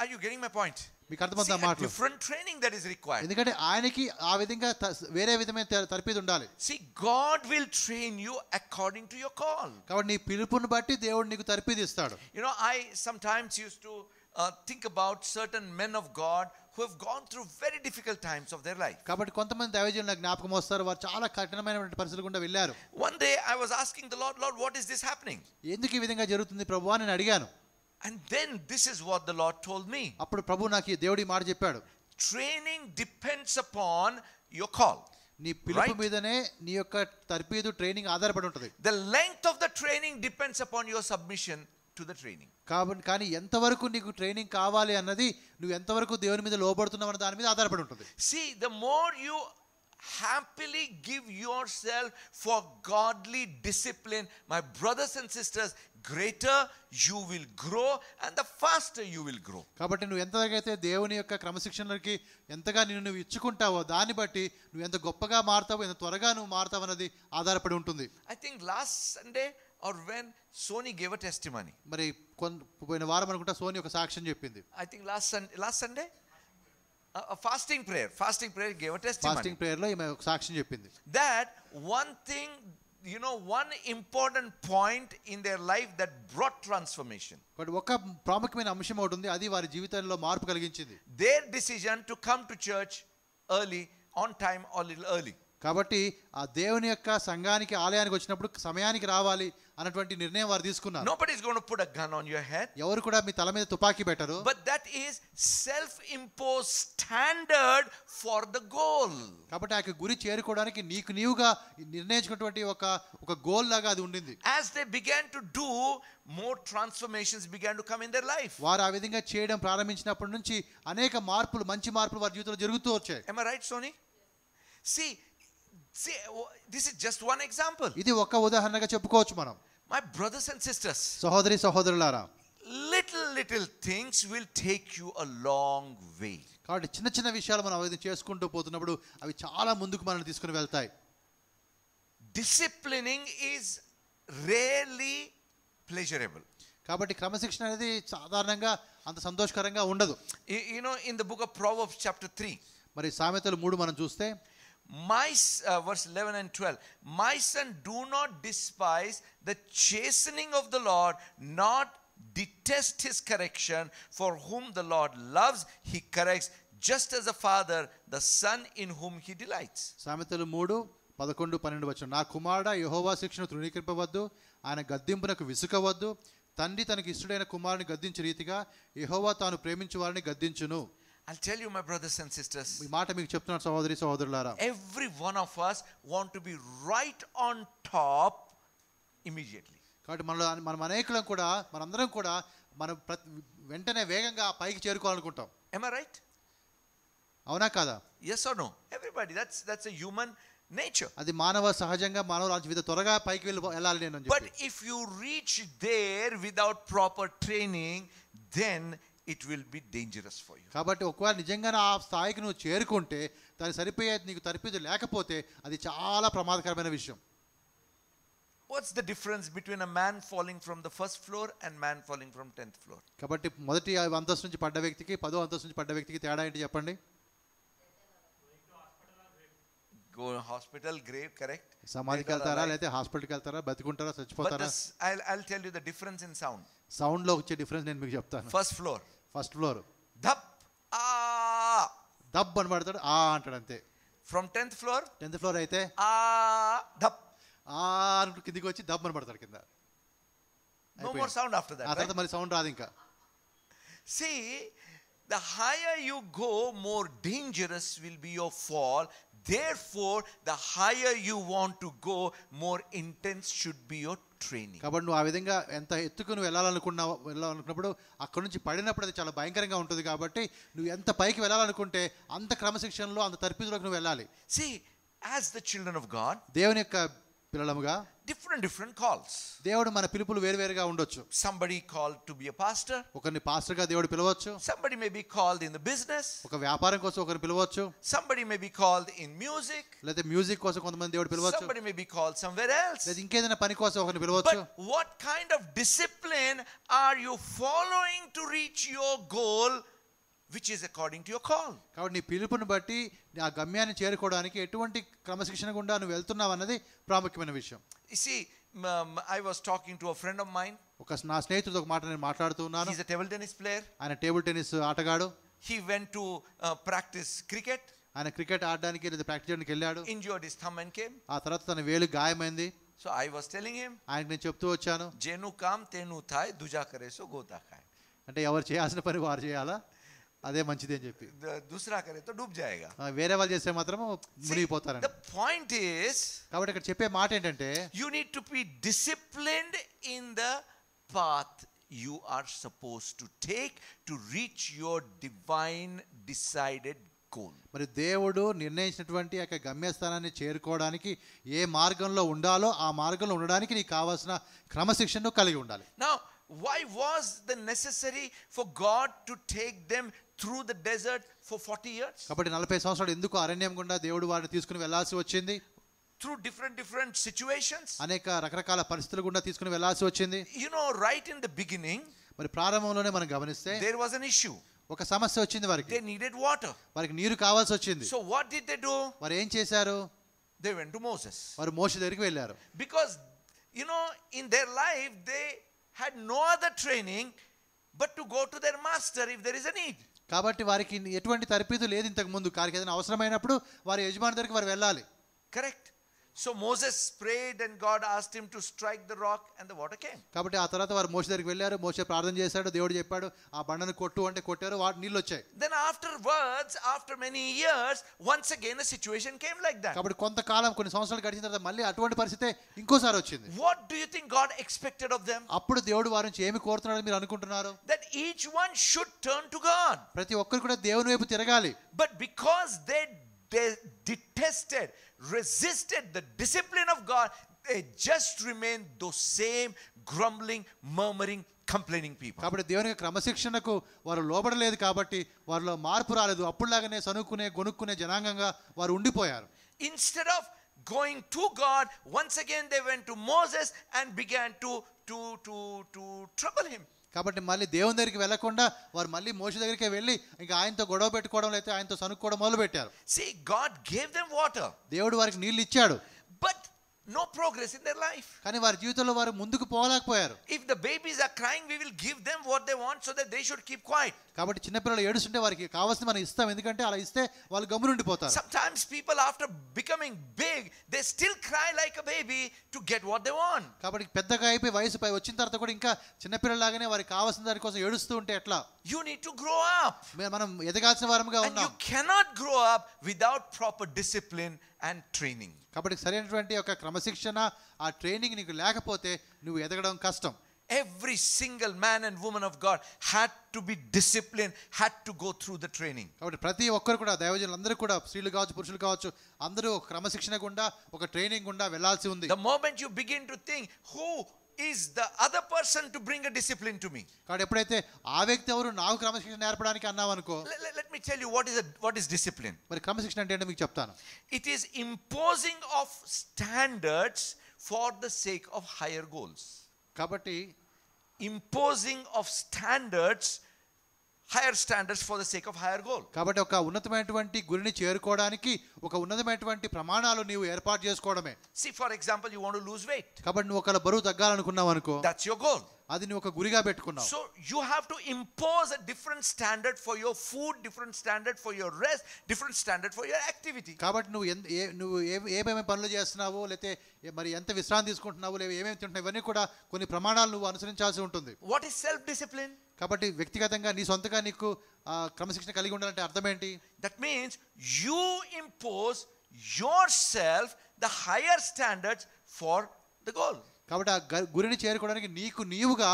Are you getting my point? మీకు అర్థమవుతుందా మాటలు? Different training that is required. ఎందుకంటే ఆయనకి ఆ విధంగా వేరే విధమైన తర్పీదు ఉండాలి. See, God will train you according to your call. కాబట్టి నీ పిలుపుని బట్టి దేవుడు నీకు తర్పీదు ఇస్తాడు. You know, I sometimes used to think about certain men of God who have gone through very difficult times of their life. కాబట్టి కొంతమంది దైవజనులు నాకు జ్ఞాపకం వస్తారు. వారు చాలా కఠినమైనటువంటి పరిస్థితులు గుండా వెళ్ళారు. One day I was asking the Lord, what is this happening? ఎందుకు ఈ విధంగా జరుగుతుంది ప్రభువా అని అడిగాను. And then this is what the Lord told me. అప్పుడు ప్రభు నాకు ఈ దేవుడి మాట చెప్పాడు. Training depends upon your call. నీ పిలుపు మీదనే నీ యొక్క తర్పీదు ట్రైనింగ్ ఆధారపడి ఉంటుంది. The length of the training depends upon your submission to the training. కానీ ఎంతవరకు నీకు ట్రైనింగ్ కావాలి అన్నది నువ్వు ఎంతవరకు దేవుని మీద లోబడుతున్నావు అన్న దాని మీద ఆధారపడి ఉంటుంది. See, the more you happily give yourself for godly discipline, my brothers and sisters, greater you will grow and the faster you will grow. కాబట్టి నువ్వు ఎంతగానైతే దేవుని యొక్క క్రమశిక్షణకి ఎంతగా నువ్వు ఇచ్చుకుంటావో దాన్ని బట్టి నువ్వు ఎంత గొప్పగా మారుతావో ఎంత త్వరగా నువ్వు మారుతావు అన్నది ఆధారపడి ఉంటుంది. I think last Sunday or when Sony gave a testimony. మరి పోయిన వారం అనుకుంటా సోని ఒక సాక్ష్యం చెప్పింది. I think last Sunday a fasting prayer gave a testimony. Fasting prayer లో ఈమె ఒక సాక్ష్యం చెప్పింది. That one thing, you know, one important point in their life that brought transformation. But ఒక ప్రాముఖ్యమైన అంశం ఒకటి ఉంది అది వారి జీవితంలో మార్పు కలిగించింది. Their decision to come to church early, on time or little early. కాబట్టి ఆ దేవుని యొక్క సంఘానికి ఆలయానికి వచ్చినప్పుడు సమయానికి రావాలి అన్నటువంటి నిర్ణయం వారు తీసుకున్నారు. Nobody is going to put a gun on your head. ఎవరు కూడా మీ తల మీద తుపాకీ పెట్టరు. But that is self-imposed standard for the goal. కాబట్టి ఆ గురి చేరుకోవడానికి నీవుగా నిర్ణయించుకున్నటువంటి ఒక గోల్ లాగా అది ఉండింది. As they began to do, more transformations began to come in their life. వారు ఆ విధంగా చేయడం ప్రారంభించినప్పటి నుంచి అనేక మార్పులు, మంచి మార్పులు వారి జీవితంలో జరుగుతూ వచ్చాయి. Am I right, Sony? See, this is just one example. ఇది ఒక ఉదాహరణగా చెప్పుకోవచ్చు మనం. My brothers and sisters, సహోదరి సహోదరులారా, little things will take you a long way. కాబట్టి చిన్న చిన్న విషయాలు మనం అభివృద్ధి చేసుకుంటూ పోతున్నప్పుడు అవి చాలా ముందుకు మనల్ని తీసుకుని వెళ్తాయి. Disciplining is rarely pleasurable. కాబట్టి క్రమశిక్షణ అనేది సాధారణంగా అంత సంతోషకరంగా ఉండదు. You know, in the book of Proverbs chapter 3, మరి సామెతలు 3 మనం చూస్తే verse 11 and 12, my son, do not despise the chastening of the Lord, not detest his correction, for whom the Lord loves he corrects, just as a father the son in whom he delights. సామెతలు 3 11 12 వచనం, నా కుమారుడా యెహోవా శిక్షను తృణీకరింపవద్దు, ఆయన గద్దింపునకు విసుకవద్దు, తండ్రి తనకి ఇష్టడైన కుమారుని గద్దించే రీతిగా యెహోవా తాను ప్రేమించు వారిని గద్దించును. I'll tell you, my brothers and sisters, ఈ మాట మీకు చెప్తున్నాను సహోదరి సహోదరులారా, every one of us want to be right on top immediately. కాబట్టి మనం అనేకులం కూడా మనందరం కూడా మనం వెంటనే వేగంగా పైకి చేరుకోవాలనుకుంటాం. Am I right? అవునా కాదా? Yes or no? Everybody, that's a human nature. అది మానవ సహజంగా మానవ జీవిత త్వరగా పైకి వెళ్ళాలి నేను అని చెప్పి. But if you reach there without proper training, then it will be dangerous for you. కాబట్టి ఒకవేళ నిజంగా ఆ స్థాయికి నువ్వు చేరుకుంటే దాని సరిపోయే నీకు తరబిదు లేకపోతే అది చాలా ప్రమాదకరమైన విషయం. What's the difference between a man falling from the first floor and man falling from 10th floor? కాబట్టి మొదటి అంతస్తు నుంచి పడ్డ వ్యక్తికి 10వ అంతస్తు నుంచి పడ్డ వ్యక్తికి తేడా ఏంటి చెప్పండి? Go hospital, grave, correct? సమాధికి వెళ్తారా లేకపోతే హాస్పిటల్కి వెళ్తారా, బతికుంటారా, చచ్చిపోతారా? But I'll tell you the difference in sound. Sound లో వచ్చే డిఫరెన్స్ నేను మీకు చెప్తాను. ఫస్ట్ ఫ్లోర్ దబ్ దబ్ అని పడతాడు, ఆ అంటాడు అంతే. ఫ్రమ్ 10th ఫ్లోర్ అయితే దబ్ కిందికి వచ్చి దబ్ అని పడతాడు కింద. No more sound after that. ఆ తర్వాత మరి సౌండ్ రాదు ఇంకా. See, the higher you go, more dangerous will be your fall. Therefore, the higher you want to go, more intense should be your training. కాబట్టి నువ్వు ఆ విధంగా ఎంత ఎత్తుకు నువ్వు వెళ్ళాలనుకున్నప్పుడు అక్కడ నుంచి పడినప్పుడు అది చాలా భయంకరంగా ఉంటుంది. కాబట్టి నువ్వు ఎంత పైకి వెళ్ళాలనుకుంటే అంత క్రమశిక్షణలో అంత తర్పిదులోకి నువ్వు వెళ్ళాలి. See, as the children of God, దేవుని యొక్క పిల్లలముగా different calls. దేవుడు మన పిలుపులు వేరువేరుగా ఉండొచ్చు. Somebody called to be a pastor. ఒకరిని పాస్టర్ గా దేవుడు పిలవచ్చు. Somebody may be called in the business. ఒక వ్యాపారం కోసం ఒకరిని పిలవచ్చు. Somebody may be called in music. లేదా మ్యూజిక్ కోసం కొంతమంది దేవుడు పిలవచ్చు. Somebody may be called somewhere else. లేదా ఇంకేదైనా పని కోసం ఒకరిని పిలవచ్చు. But what kind of discipline are you following to reach your goal, which is according to your call? కాబట్టి నీ పిలుపుని బట్టి ఆ గమ్యాన్ని చేరుకోవడానికి ఎటువంటి క్రమశిక్షణ గుండా నువ్వు వెళ్తున్నావు అన్నది ప్రాముఖ్యమైన విషయం. You see, I was talking to a friend of mine. నా స్నేహితుడితో ఒక మాట నేను మాట్లాడుతున్నాను. He's a table tennis player. ఆయన టేబుల్ టెన్నిస్ ఆటగాడు. He went to practice cricket. ఆయన క్రికెట్ ఆడడానికి లేదా ప్రాక్టీస్ చేయడానికి వెళ్ళాడు. Injured his thumb and came. ఆ తర్వాత తన వేలు గాయమైంది. So I was telling him, ఆయనకు నేను చెప్తూ వచ్చాను, జేను కామ్ తేను థాయ్ దుజా కరే సో గోతా ఖాయ్. అంటే ఎవరు చేయాల్సిన పని వారు చేయాలా, అదే మంచిది అని చెప్పి. దూసరా కరే తో డూబ్ జాయేగా. వేరే వాళ్ళు చేస్తే మాత్రం మునిగిపోతారు. The point is, కాబట్టి ఇక్కడ చెప్పే మాట ఏంటంటే, you need to be disciplined in the path you are supposed to take to reach your divine decided goal. మరి దేవుడు నిర్ణయించినటువంటి యొక్క గమ్యస్థానాన్ని చేరుకోవడానికి ఏ మార్గంలో ఉండాలో ఆ మార్గంలో ఉండడానికి నీకు కావాల్సిన క్రమశిక్షణను కలిగి ఉండాలి. Now, why was the necessary for God to take them through the desert for 40 years? కాబట్టి 40 సంవత్సరాలు ఎందుకు అరణ్యం గుండా దేవుడు వారిని తీసుకుని వెళ్ళాల్సి వచ్చింది? Through different situations. అనేక రకరకాల పరిస్థితుల గుండా తీసుకుని వెళ్ళాల్సి వచ్చింది. You know, right in the beginning, మరి ప్రారంభంలోనే మనం గమనిస్తే there was an issue. ఒక సమస్య వచ్చింది వారికి. They needed water. వారికి నీరు కావాల్సి వచ్చింది. So what did they do? వారు ఏం చేశారు? They went to Moses. వారు మోషే దగ్గరికి వెళ్ళారు. Because, you know, in their life they had no other training but to go to their master if there is a need. కాబట్టి వారికి ఎటువంటి తరపీదు లేదు ఇంతకు ముందు. వారికి ఏదైనా అవసరమైనప్పుడు వారి యజమాని దగ్గరికి వారు వెళ్ళాలి. Correct. So Moses prayed and God asked him to strike the rock and the water came. కాబట్టి ఆ తర్వాత వారు మోషే దగ్గరికి వెళ్ళారు. మోషే ప్రార్థన చేశాడు. దేవుడు చెప్పాడు ఆ బండను కొట్టు అంటే కొట్టారు. నీళ్ళు వచ్చాయి. Then afterwards, after many years, once again a situation came like that. కాబట్టి కొంతకాలం కొన్ని సంవత్సరాలు గడిచిన తర్వాత మళ్ళీ అటువంటి పరిస్థితి ఇంకోసారి వచ్చింది. What do you think God expected of them? అప్పుడు దేవుడు వారి నుంచి ఏమి కోరుతున్నాడని మీరు అనుకుంటున్నారు? That each one should turn to God. ప్రతి ఒక్కరు కూడా దేవుని వైపు తిరగాలి. But because they detested, resisted the discipline of God, they just remained those same grumbling, murmuring, complaining people. కాబట్టి దేవుని క్రమశిక్షణకు వారు లోబడలేదు కాబట్టి వారిలో మార్పు రాలేదు. అప్పుడులాగానే సనుక్కునే గొనుక్కునే జనాంగంగా వారు ఉండిపోయారు. Instead of going to God, once again they went to Moses and began to trouble him. కాబట్టి మళ్ళీ దేవుని దగ్గరికి వెళ్లకుండా వారు మళ్ళీ మోషే దగ్గరికి వెళ్ళి ఇంకా ఆయనతో గొడవ పెట్టుకోవడం లేకపోతే ఆయనతో సనుక్కోవడం మొదలు పెట్టారు. See, God gave them water. దేవుడు వారికి నీళ్లు ఇచ్చాడు. But no progress in their life. కానీ వారి జీవితంలో వారు ముందుకు పోలేకపోయారు. If the babies are crying, we will give them what they want so that they should keep quiet. కాబట్టి చిన్నపిల్లలు ఏడుస్తుంటే వారికి కావాల్సింది మనం ఇస్తాం. ఎందుకంటే అలా ఇస్తే వాళ్ళు గమ్మునుండిపోతారు. Sometimes people after becoming big, they still cry like a baby to get what they want. కాబట్టి పెద్దగా అయిపోయి వయసుపై వచ్చిన తర్వాత కూడా ఇంకా చిన్నపిల్లలాగానే వారికి కావాల్సిన దాని కోసం ఏడుస్తూ ఉంటే ఎట్లా? You need to grow up. మనం ఎదగాల్సిన వారముగా And ఉన్నాం. you cannot grow up without proper discipline and training. కాబట్టి సరైనటువంటి ఒక క్రమశిక్షణ ఆ ట్రైనింగ్ నీకు లేకపోతే నువ్వు ఎదగడం కష్టం. Every single man and woman of God had to be disciplined, had to go through the training. కాబట్టి ప్రతి ఒక్కరు కూడా దైవజనులందరూ కూడా స్త్రీలు కావచ్చు పురుషులు కావచ్చు అందరూ ఒక క్రమశిక్షణ గుండా ఒక ట్రైనింగ్ గుండా వెళ్ళాల్సి ఉంది. The moment you begin to think who is the other person to bring a discipline to me, కాబట్టి ఎప్పుడైతే ఆ వ్యక్తి ఎవరు నాకు క్రమశిక్షణ నేర్పడానికి అన్నావు అనుకో. let me tell you what is discipline. మరి క్రమశిక్షణ అంటే ఏంటో మీకు చెప్తాను. It is imposing of standards for the sake of higher goals. కాబట్టి imposing of standards, higher standards for the sake of higher goal. కాబట్టి ఒక ఉన్నతమైనటువంటి గురిని చేరుకోవడానికి ఒక ఉన్నతమైనటువంటి ప్రమాణాలు నీవు ఏర్పాటు చేసుకోవడమే. See, for example, you want to lose weight. కాబట్టి నువ్వు ఒకవేళ బరువు తగ్గాలనుకున్నావు అనుకో. That's your goal. అది నువ్వు ఒక గురిగా పెట్టుకున్నావు. So you have to impose a different standard for your food, different standard for your rest, different standard for your activity. కాబట్టి నువ్వు ఏమేమి పనులు చేస్తున్నావో లేతే మరి ఎంత విశ్రాంతి తీసుకుంటున్నావో లేదా ఏమేమి తింటున్నావు ఇవన్నీ కూడా కొన్ని ప్రమాణాలు నువ్వు అనుసరించాల్సి ఉంటుంది. What is self discipline? కాబట్టి వ్యక్తిగతంగా నీ సొంతగా నీకు క్రమశిక్షణ కలిగి ఉండాలంటే అర్థం ఏంటి? That means you impose yourself the higher standards for the goal. కాబట్టి ఆ గురిని చేరుకోవడానికి నీవుగా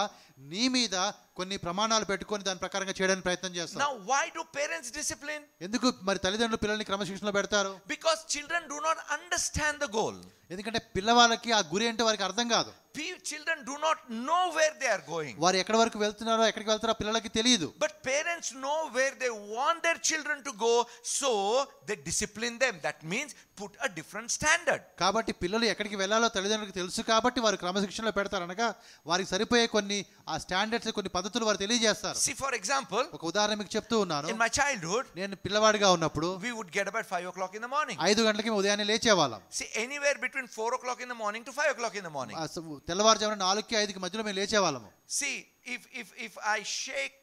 నీ మీద కొన్ని ప్రమాణాలు పెట్టుకొని దాని ప్రకారంగా చేయడానికి ప్రయత్నం చేస్తావు. Now why do parents discipline? ఎందుకు మరి తల్లిదండ్రులు పిల్లల్ని క్రమశిక్షణలో పెడతారు? Because children do not understand the goal. ఎందుకంటే పిల్లవాళ్ళకి ఆ గురి ఏంటో వారికి అర్థం కాదు. Children do not know where they are going. వారు ఎక్కడి వరకు వెళ్తున్నారో ఎక్కడికి వెళ్తారో పిల్లలకి తెలియదు. But parents know where they want their children to go, so they discipline them. That means put a different standard. కాబట్టి పిల్లలు ఎక్కడికి వెళ్ళాలో తల్లిదండ్రులకు తెలుసు కాబట్టి వారు క్రమశిక్షణలో పెడతారు. అనగా వారికి సరిపోయే కొన్ని ఆ స్టాండర్డ్స్ కొన్ని పద్ధతులు వారు తెలియజేస్తారు. See, for example, ఒక ఉదాహరణ మీకు చెప్తూ ఉన్నాను. in my childhood, నేను పిల్లవాడిగా ఉన్నప్పుడు we would get up at 5 o'clock in the morning. 5 గంటలకి ఉదయాన్నే లేచేవాళ్ళం. See, anywhere between 4 o'clock in the morning to 5 o'clock in the morning. తెల్లవారుజామున 4కి 5కి మధ్యలో మేము లేచేవాళ్ళము. See, if I shake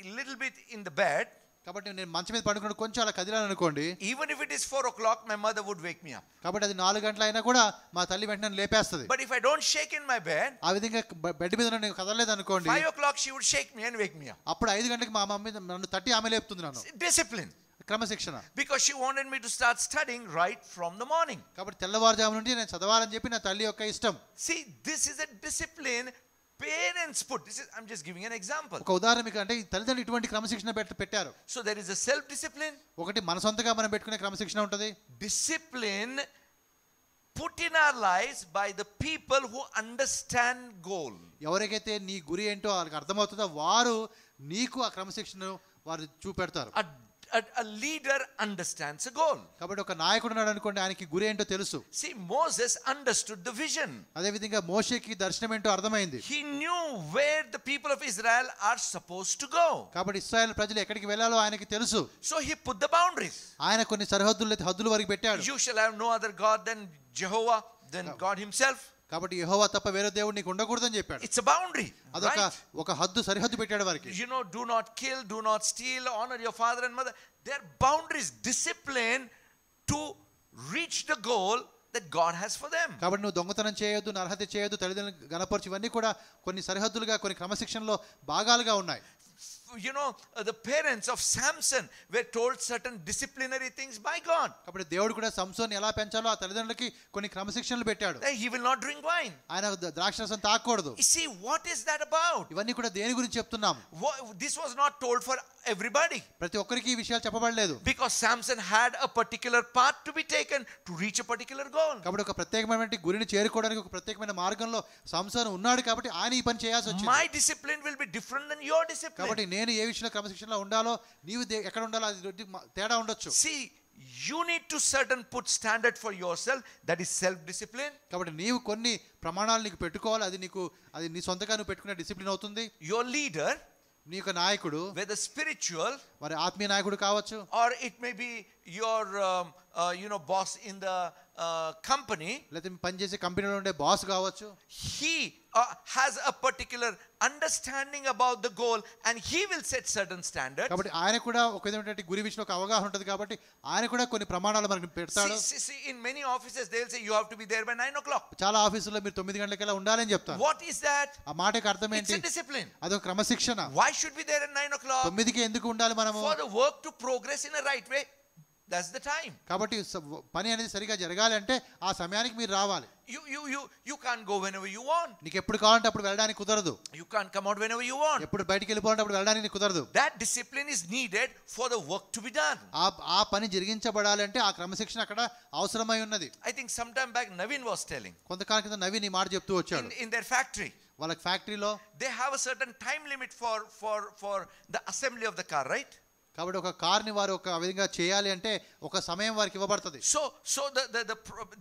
a little bit in the bed, కాబట్టి నేను మంచం మీద పడుకుని కొంచెం అలా కదిలాను అనుకోండి, even if it is 4 o'clock, my mother would wake me up. కాబట్టి అది 4 గంటలు అయినా కూడా మా తల్లి వెంటనే లేపేస్తుంది. But if I don't shake in my bed, ఆ విధంగా బెడ్ మీద నేను కదలలేదు అనుకోండి, 5 o'clock she would shake me and wake me up. అప్పుడు 5 గంటలకు మా మమ్మీ నన్ను తట్టి ఆమె లేపుతుంది నన్ను. Discipline. క్రమశిక్షణ. Because she wanted me to start studying right from the morning. కాబట్టి తెల్లవారుజాము నుండి నేను చదవాలని చెప్పి నా తల్లి యొక్క ఇష్టం. See, this is a discipline parents put. I'm just giving an example. ఒక ఉదాహరణ మీకు అంటే తల్లిదండ్రులు ఇటువంటి క్రమశిక్షణ పెట్టారు. So there is a self discipline. ఒకటి మన సొంతగా మనం పెట్టుకునే క్రమశిక్షణ ఉంటుంది. Discipline put in our lives by the people who understand goal. ఎవరికైతే నీ గురి ఏంటో వాళ్ళకి అర్థమవుతుందో వారు నీకు ఆ క్రమశిక్షణను వారు చూపెడతారు. A leader understands a goal. కాబట్టి ఒక నాయకుడు ఉన్నాడు అనుకోండి, ఆయనకి గురి ఏంటో తెలుసు. See, Moses understood the vision. అదే విధంగా మోషేకి దర్శనం ఏంటో అర్థమైంది. He knew where the people of Israel are supposed to go. కాబట్టి ఇశ్రాయేలు ప్రజలు ఎక్కడికి వెళ్ళాలో ఆయనకి తెలుసు. So he put the boundaries. ఆయన కొన్ని హద్దుల వరకు పెట్టాడు. You shall have no other god than Jehovah, than God himself. కాబట్టి యెహోవా తప్ప వేరే దేవుడు నీకు ఉండకూడదని చెప్పాడు. It's a boundary. అదొక Right? ఒక హద్దు సరిహద్దు పెట్టాడు వారికి. You know, do not kill, do not steal, honor your father and mother. There are boundaries, discipline to reach the goal that God has for them. కాబట్టి నువ్వు దొంగతనం చేయొద్దు, నరహత్య చేయొద్దు, తల్లిదండ్రులను గణపరచు, ఇవన్నీ కూడా కొన్ని సరిహద్దులుగా, కొన్ని క్రమశిక్షణలో భాగాలుగా ఉన్నాయి. You know, the parents of Samson were told certain disciplinary things by God. కాబట్టి దేవుడు కూడా సంసోన్ని ఎలా పెంచాలో ఆ తల్లిదండ్రులకి కొన్ని క్రమశిక్షణలు పెట్టాడు. That he will not drink wine. ఆయన ద్రాక్షరసం తాగకూడదు. You see, what is that about? ఇవన్నీ కూడా దేని గురించి చెప్తున్నాం? This was not told for everybody. ప్రతి ఒక్కరికి ఈ విషయాలు చెప్పబడలేదు. Because Samson had a particular path to be taken to reach a particular goal. కాబట్టి ఒక ప్రత్యేకమైన గురిని చేరుకోవడానికి ఒక ప్రత్యేకమైన మార్గంలో సంసోను ఉన్నాడు కాబట్టి ఆయన ఈ పని చేయాల్సి వచ్చింది. My discipline will be different than your discipline. కాబట్టి నేను ఏ విషయంలో క్రమశిక్షణలో ఉండాలో నీవు ఎక్కడ ఉండాలో అది తేడా ఉండొచ్చు. See, you need to put standard for yourself, that is self discipline. కాబట్టి నీవు కొన్ని ప్రమాణాలు నీకు పెట్టుకోవాలి, అది నీ సొంతంగా నువ్వు పెట్టుకునే డిసిప్లిన్ అవుతుంది. Your leader, నీ యొక్క నాయకుడు, whether spiritual, మరి ఆత్మీయ నాయకుడు కావచ్చు, or it may be your boss in the company, లేదా పనిచేసే కంపెనీలో ఉండే బాస్ కావచ్చు, he has a particular understanding about the goal and he will set certain standards. కాబట్టి ఆయన కూడా ఒక విధమైనటువంటి గురి విషయంలో ఒక అవగాహన ఉంటుంది కాబట్టి ఆయన కూడా కొన్ని ప్రమాణాలు మనకు పెడతాడు. See, in many offices they will say you have to be there by 9 o'clock. చాలా ఆఫీసుల్లో మీరు 9 గంటలకల్లా ఉండాలని చెప్తారు. What is that? ఆ మాటకి అర్థం ఏంటి? It's a discipline. అదొక క్రమశిక్షణ. Why should we there at 9 o'clock? 9కి ఎందుకు ఉండాలి మనము? For the work to progress in a right way. That's the time. కాబట్టి పని అనేది సరిగా జరగాలి అంటే ఆ సమయానికి మీరు రావాలి. You can't go whenever you want. నీకు ఎప్పుడు కావాలంటే అప్పుడు వెళ్ళడానికి కుదరదు. You can't come out whenever you want. ఎప్పుడు బయటికి వెళ్ళిపోవాలంటే అప్పుడు వెళ్ళడానికి కుదరదు. That discipline is needed for the work to be done. ఆ పని జరిగించబడాలి అంటే ఆ క్రమశిక్షణ అక్కడ అవసరమై ఉన్నది. I think sometime back Navin was telling. కొంతకాలం క్రితం నవీన్ ఈ మాట చెప్తూ వచ్చాడు. In their factory, వాళ్ళ ఫ్యాక్టరీలో they have a certain time limit for the assembly of the car, right? కాబట్టి ఒక కార్ని వారు ఒక విధంగా చేయాలి అంటే ఒక సమయం వారికి ఇవ్వబడుతుంది. So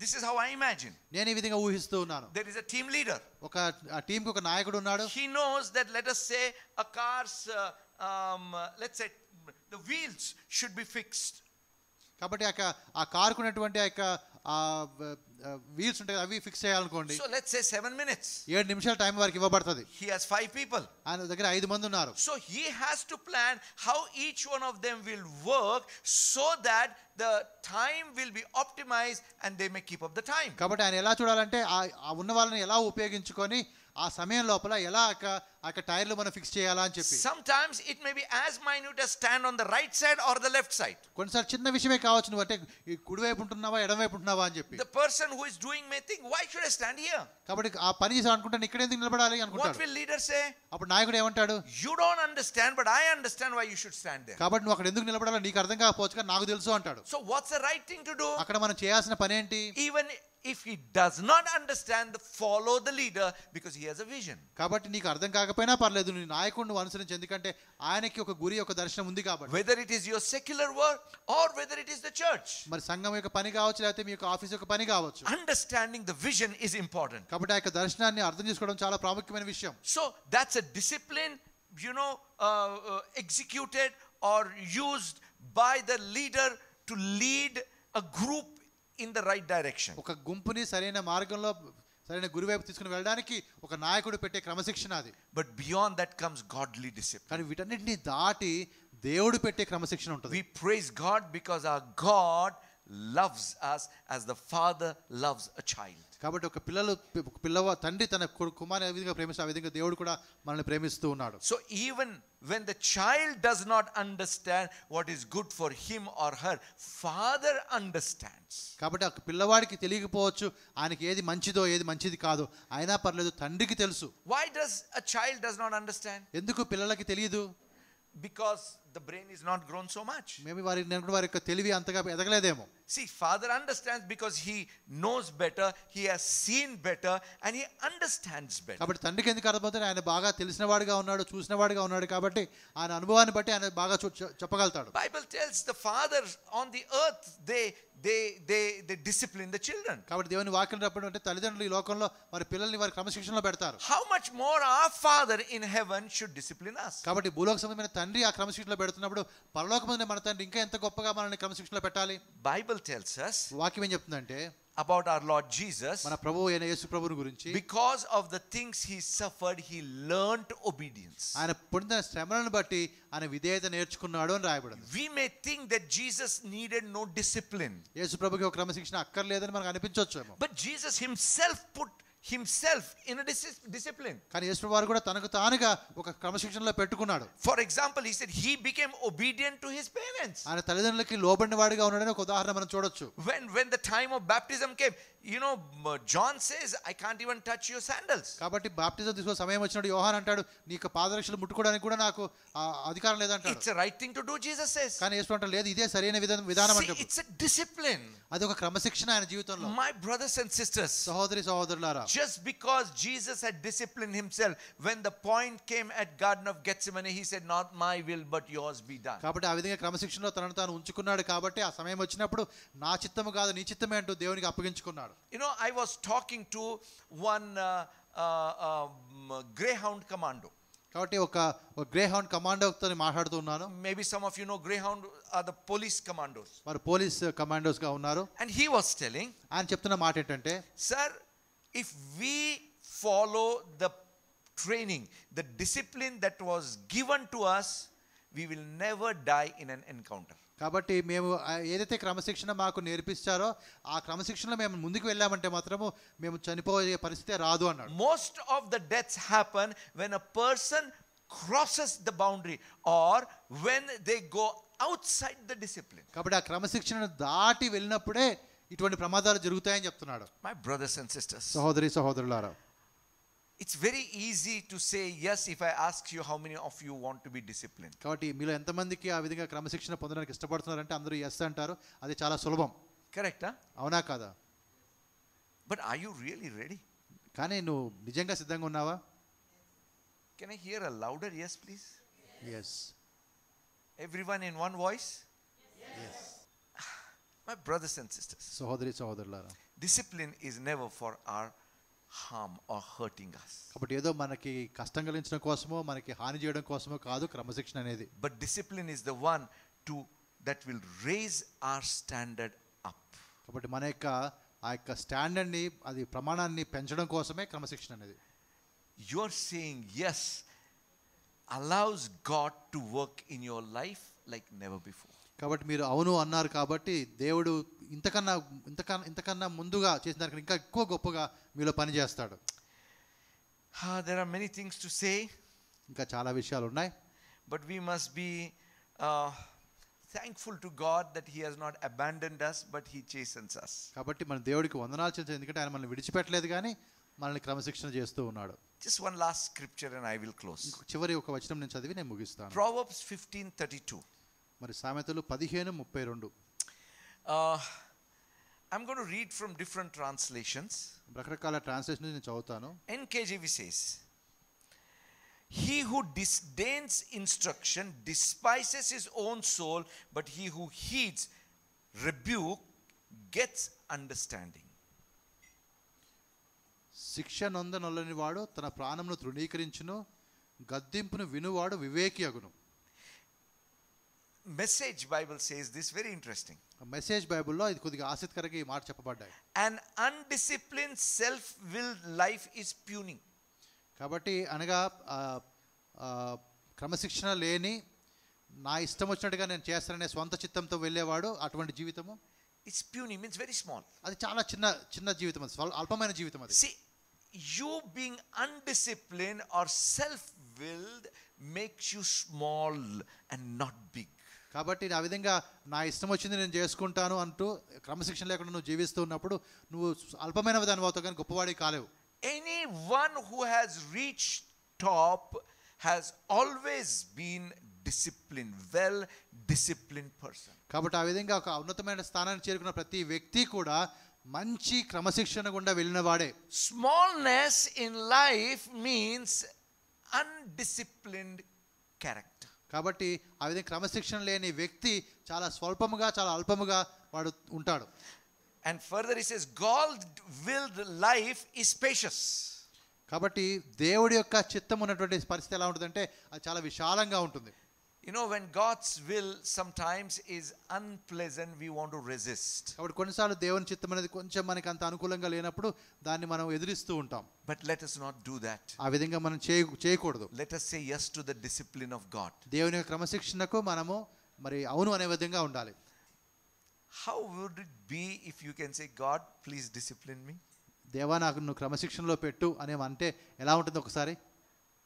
this is how I imagine. నేను ఈ విధంగా ఊహిస్తూ ఉన్నాను. There is a team leader. ఒక టీంకి ఒక నాయకుడు ఉన్నాడు. He knows that, let us say, a car's let's say the wheels should be fixed. కాబట్టి ఆ కారుకు ఉన్నటువంటి ఆ యొక్క వీల్స్ ఉంటాయి, అవి fix చేయాలనుకోండి. So let's say 7 minutes. 7 నిమిషాల టైం వారికి ఇవ్వబడుతుంది. He has 5 people. ఆయన దగ్గర 5 మంది ఉన్నారు. So he has to plan how each one of them will work so that the time will be optimized and they may keep up the time. కాబట్టి ఆయన ఎలా చూడాలంటే ఆ ఉన్న వాళ్ళని ఎలా ఉపయోగించుకొని ఆ సమయం లోపల ఎలా ఆ టైర్లు మనం ఫిక్స్ చేయాలా అని చెప్పి. Sometimes it may be as minute as stand on the right side or the left side. కొన్నిసార్లు చిన్న విషయమే కావచ్చు, నువ్వు అంటే కుడి వైపు ఉంటున్నావా ఎడమ వైపు ఉంటున్నావా అని చెప్పి. The person who is doing may think, why should I stand here? కాబట్టి ఆ పని చేసి అనుకుంటాను ఇక్కడ ఎందుకు నిలబడాలి అనుకుంటాడు. What will leader say? అప్పుడు నాయకుడు ఏమంటాడు? You don't understand, but I understand why you should stand there. కాబట్టి నువ్వు అక్కడ ఎందుకు నిలబడాలో నీకు అర్థం కాకపోవచ్చు కానీ నాకు తెలుసు అంటాడు. So what's the right thing to do? అక్కడ మనం చేయాల్సిన పని ఏంటి? Even if he does not understand, follow the leader because he has a vision. కాబట్టి నీకు అర్థం కాకపోయినా పర్లేదు, నీ నాయకుడిని అనుసరించు, ఎందుకంటే ఆయనకి ఒక గురి ఒక దర్శనం ఉంది కాబట్టి. Whether it is your secular work or whether it is the church, మరి సంఘం యొక్క పని కావచ్చు లేకపోతే మీ యొక్క ఆఫీస్ యొక్క పని కావచ్చు, understanding the vision is important. కాబట్టి ఆ యొక్క దర్శనాన్ని అర్థం చేసుకోవడం చాలా ప్రాముఖ్యమైన విషయం. So that's a discipline, executed or used by the leader to lead a group in the right direction. ఒక గుంపుని సరైన మార్గంలో సరైన గురి వైపు తీసుకుని వెళ్ళడానికి ఒక నాయకుడు పెట్టే క్రమశిక్షణ అది. But beyond that comes godly discipline. కానీ వీటన్నిటిని దాటి దేవుడు పెట్టే క్రమశిక్షణ ఉంటుంది. We praise God because our God loves us as the father loves a child. కాబట్టి ఒక తండ్రి తన కుమారుని ఏ విధంగా ప్రేమిస్తాడు ఆ విధంగా దేవుడు కూడా మనల్ని ప్రేమిస్తూ ఉన్నాడు. So even when the child does not understand what is good for him or her, father understands. కాబట్టి ఆ పిల్లవాడికి తెలియకపోవచ్చు ఆయనకి ఏది మంచిదో ఏది మంచిది కాదో, అయినా పర్లేదు తండ్రికి తెలుసు. Why does a child does not understand? ఎందుకు పిల్లలకి తెలియదు? Because the brain is not grown so much. Maybe వారి యొక్క తెలివి అంతగా ఎదగలేదేమో. See, father understands because he knows better, he has seen better and he understands better. కాబట్టి తండ్రికి ఎందుకు అర్థమవుతుంది? ఆయన బాగా తెలిసినవాడుగా ఉన్నాడు, చూసినవాడుగా ఉన్నాడు కాబట్టి ఆయన అనుభవాన్ని బట్టి ఆయన బాగా చెప్పగలుగుతాడు. Bible tells the fathers on the earth they discipline the children. కాబట్టి దేవుని వాక్యం చెప్పడం అంటే తల్లిదండ్రులు ఈ లోకంలో వారి పిల్లల్ని వారి క్రమశిక్షణలో పెడతారు. How much more our father in heaven should discipline us? కాబట్టి భూలోక సంబంధమైన తండ్రి ఆ క్రమశిక్షణలో పెడుతున్నప్పుడు పరలోకమందున్న మన తండ్రి ఇంకా ఎంత గొప్పగా మనల్ని క్రమశిక్షణలో పెట్టాలి. Bible tells us, వాక్యం ఏం చెప్తుందంటే, about our Lord Jesus, మన ప్రభువు అయిన యేసు ప్రభువుని గురించి, because of the things he suffered, he learned obedience. ఆయన పొందిన శ్రమలను బట్టి ఆయన విధేయత నేర్చుకున్నాడు అని రాయబడింది. We may think that Jesus needed no discipline, యేసు ప్రభుకి ఒక క్రమశిక్షణ అక్కర్లేదని మనకు అనిపించొచ్చేమో. but Jesus himself put himself in a discipline. కానీ యేసు ప్రభువు కూడా తనకు తానుగా ఒక క్రమశిక్షణలో పెట్టుకున్నాడు. For example, he said he became obedient to his parents. ఆయన తల్లిదండ్రులకి లోబడిన వాడిగా ఉన్నాడని ఒక ఉదాహరణ మనం చూడొచ్చు. When the time of baptism came, John says, I can't even touch your sandals. కాబట్టి బాప్టిజం తీసుకునే సమయం వచ్చినప్పుడు యోహాన్ అంటాడు, నీకు పాదరక్షలు ముట్టుకోవడానికి కూడా నాకు అధికారం లేదంటాడు. It's a right thing to do, Jesus says. కానీ యేసు అంటాడు, లేదు, ఇదే సరైన విధానం అంటాడు. It's a discipline. అది ఒక క్రమశిక్షణ ఆయన జీవితంలో. My brothers and sisters, సహోదరి సహోదరులారా, just because Jesus had disciplined himself, when the point came at Garden of Gethsemane, he said, not my will but yours be done. కాబట్టి ఆ విధంగా క్రమశిక్షణలో తనను తాను ఉంచుకున్నాడు. కాబట్టి ఆ సమయం వచ్చినప్పుడు నా చిత్తము కాదు నీ చిత్తమే అంటూ దేవునికి అప్పగించుకున్నాడు. I was talking to one Greyhound commando. కాబట్టి ఒక గ్రేహౌండ్ కమాండోతో మాట్లాడుతూ ఉన్నాను. Maybe some of you know Greyhound are the police commandos. వారు పోలీస్ కమాండోస్ గా ఉన్నారు. And he was telling, ఆయన చెప్తున్న మాట ఏంటంటే, sir, if we follow the training, the discipline that was given to us, we will never die in an encounter. కాబట్టి మేము ఏదైతే క్రమశిక్షణ మాకు నేర్పిస్తారో ఆ క్రమశిక్షణలో మేము ముందుకు వెళ్ళామంటే మాత్రము మేము చనిపోయే పరిస్థితి రాదు అన్నాడు. Most of the deaths happen when a person crosses the boundary or when they go outside the discipline. కాబట్టి ఆ క్రమశిక్షణను దాటి వెళ్ళినప్పుడే ఇటువంటి ప్రమాదాలు జరుగుతాయని చెప్తున్నాడు. My brothers and sisters, సహోదరి సహోదరులారా, it's very easy to say yes if I ask you how many of you want to be disciplined. కాబట్టి మీలో ఎంతమందికి ఆ విధంగా క్రమశిక్షణ పొందడానికి ఇష్టపడుతున్నారంటే అందరూ ఎస్ అంటారు. అది చాలా సులభం. Correct, huh? అవునా కాదా? But are you really ready? కానీ నువ్వు నిజంగా సిద్ధంగా ఉన్నావా? Can I hear a louder yes, please? Yes. Everyone in one voice? Yes. My brothers and sisters, సహోదరి సహోదరులారా, discipline is never for our harm or hurting us. కాబట్టి ఏదో మనకి కష్టం కలిగించడం కోసమో మనకి హాని చేయడం కోసమో కాదు క్రమశిక్షణ అనేది. But discipline is the one that will raise our standard up. కాబట్టి మన యొక్క ఆ యొక్క స్టాండర్డ్ని, అది ప్రమాణాన్ని పెంచడం కోసమే క్రమశిక్షణ అనేది. You are saying yes allows God to work in your life like never before. కాబట్టి మీరు అవును అన్నారు కాబట్టి దేవుడు ఇంతకన్నా ముందుగా చేసిన దానికి ఇంకా ఎక్కువ గొప్పగా మీలో పని చేస్తాడు. There are many things to say. ఇంకా చాలా విషయాలు ఉన్నాయి. But we must be thankful to God that he has not abandoned us but he chastens us. కాబట్టి మన దేవుడికి వందనాలు చెల్లించాలి, ఎందుకంటే ఆయన మనల్ని విడిచిపెట్టలేదు కానీ మనల్ని క్రమశిక్షణ చేస్తూ ఉన్నాడు. Just one last scripture and I will close. చివరి ఒక వచనం నేను చదివి నేను ముగిస్తాను. Proverbs 15:32. మరి సామెతలు 15:32. I'm going to read from different translations. రకరకాల ట్రాన్స్లేషన్ నేను చదువుతాను. NKJV says, he who disdains instruction despises his own soul, but he who heeds rebuke gets understanding. శిక్ష నొందనొల్లని వాడు తన ప్రాణమును తృణీకరించును, గద్దింపును వినువాడు వివేకి అగును. Message Bible says this, very interesting. Message బైబిల్లో ఇది కొద్దిగా ఆసక్తికరంగా ఈ మాట చెప్పబడ్డాయి. An undisciplined self-willed life is puny. కాబట్టి అనగా క్రమశిక్షణ లేని నా ఇష్టం వచ్చినట్టుగా నేను చేస్తాననే స్వంత చిత్తంతో వెళ్ళేవాడు అటువంటి జీవితము, it's puny means very small. అది చాలా చిన్న జీవితం, అది అల్పమైన జీవితం అది. See, you being undisciplined or self-willed makes you small and not big. కాబట్టి ఆ విధంగా నా ఇష్టం వచ్చింది నేను చేసుకుంటాను అంటూ క్రమశిక్షణ లేకుండా నువ్వు జీవిస్తూ ఉన్నప్పుడు నువ్వు అల్పమైన విధానం అవుతావు కానీ గొప్పవాడి కాలేవు. Anyone who has reached top has always been disciplined, well disciplined person. కాబట్టి ఆ విధంగా ఒక ఉన్నతమైన స్థానాన్ని చేరుకున్న ప్రతి వ్యక్తి కూడా మంచి క్రమశిక్షణ గుండా వెళ్ళిన వాడే. Smallness in life means undisciplined character. కాబట్టి ఆ విధంగా క్రమశిక్షణ లేని వ్యక్తి చాలా స్వల్పముగా, చాలా అల్పముగా వాడు ఉంటాడు. And further he says God-willed life is spacious. కాబట్టి దేవుడి యొక్క చిత్తం ఉన్నటువంటి పరిస్థితి ఎలా ఉంటుందంటే అది చాలా విశాలంగా ఉంటుంది. You know, when God's will sometimes is unpleasant, we want to resist. కాబట్టి కొన్నిసార్లు దేవుని చిత్తం అనేది కొంచెం మనకి అంత అనుకూలంగా లేనప్పుడు దాన్ని మనం ఎదిరిస్తూ ఉంటాం. But let us not do that. ఆ విధంగా మనం చేయకూడదు. Let us say yes to the discipline of God. దేవుని యొక్క క్రమశిక్షణకు మనము మరి అవును అనే విధంగా ఉండాలి. How would it be if you can say, God, please discipline me? దేవా నాకు నువ్వు క్రమశిక్షణలో పెట్టు అని అంటే ఎలా ఉంటుంది ఒకసారి?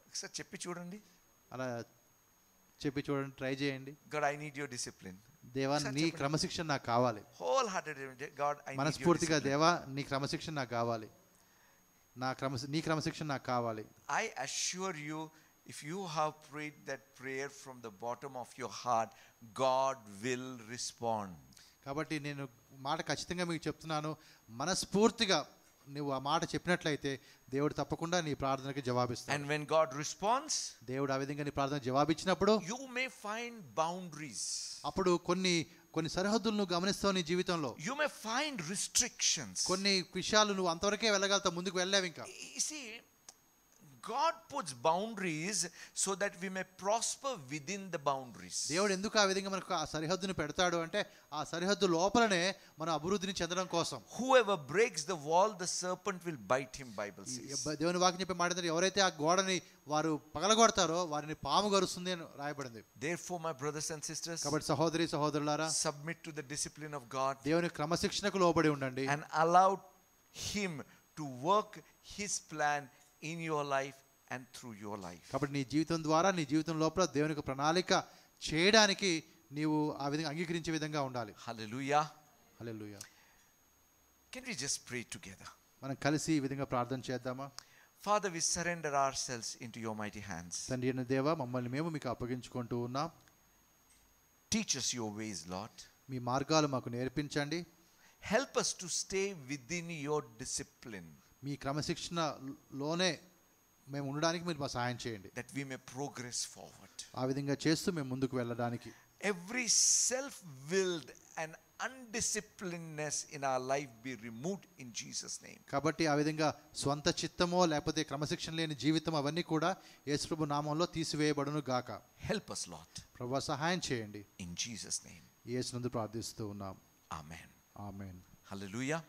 ఒకసారి చెప్పి చూడండి. అలా చెప్పి చూడండి, ట్రై చేయండి. God, I need your discipline. దేవా నీ క్రమశిక్షణ నాకు కావాలి. Wholeheartedly, God, I need your మనస్ఫూర్తిగా దేవా నీ క్రమశిక్షణ నాకు కావాలి. నీ క్రమశిక్షణ నాకు కావాలి. I assure you, if you have prayed that prayer from the bottom of your heart, God will respond. కాబట్టి నేను మాట ఖచ్చితంగా మీకు చెప్తున్నాను, మనస్ఫూర్తిగా నువ్వు ఆ మాట చెప్పినట్లయితే దేవుడు తప్పకుండా నీ ప్రార్థనకి జవాబిస్తాడు. And when God responds, దేవుడు ఆ విధంగా నీ ప్రార్థన జవాబిచ్చినప్పుడు you may find boundaries. అప్పుడు కొన్ని సరిహద్దులను గమనిస్తావు నీ జీవితంలో. You may find restrictions. కొన్ని విషయాలు నువ్వు అంతవరకే వెళ్ళగలుగుతావు, ముందుకు వెళ్ళలేవు ఇంకా. You see, God puts boundaries so that we may prosper within the boundaries. దేవుడు ఎందుకు ఆ విధంగా మనకు ఆ సరిహద్దును పెడతాడు అంటే ఆ సరిహద్దు లోపలనే మనం అభివృద్ధిని చెందడం కోసం. Whoever breaks the wall, the serpent will bite him, Bible says. దేవుని వాక్యం చెప్పే మాట ఏంటంటే ఎవరైతే ఆ గోడని వారు పగలగొడతారో వారిని పాము గరుస్తుంది అని రాయబడింది. Therefore, my brothers and sisters, కాబట్టి సహోదరులారా, submit to the discipline of God. దేవుని క్రమశిక్షణకు లోబడి ఉండండి. And allow him to work his plan in your life and through your life. కాబట్టి నీ జీవితం ద్వారా నీ జీవితం లోపల దేవునికి ప్రణాళిక చేయడానికి నీవు ఆ విధంగా అంగీకరించే విధంగా ఉండాలి. Hallelujah. Hallelujah. Can we just pray together? మనం కలిసి ఈ విధంగా ప్రార్థన చేద్దామా? Father, we surrender ourselves into your mighty hands. తండ్రి అయిన దేవా, మమ్మల్ని మేము మీకు అప్పగించుకుంటూ ఉన్నాం. Teach us your ways, Lord. మీ మార్గాలు మాకు నేర్పించండి. Help us to stay within your discipline. మీ క్రమశిక్షణలోనే మేము ఉండడానికి మీరు మా సహాయం చేయండి. That we may progress forward. ఆ విధంగా చేస్తూ మేము ముందుకు వెళ్ళడానికి. Every self-willed and undisciplinedness in our life be removed in Jesus' name. కాబట్టి ఆ విధంగా స్వంత చిత్తమో లేకపోతే క్రమశిక్షణ లేని జీవితం అవన్నీ కూడా యేసుప్రభు నామంలో తీసివేయబడును గాక. Help us, Lord. ప్రభువా సహాయం చేయండి. In Jesus' name. యేసునందు ప్రార్థిస్తూ ఉన్నాం. Amen. ఆమేన్. Hallelujah.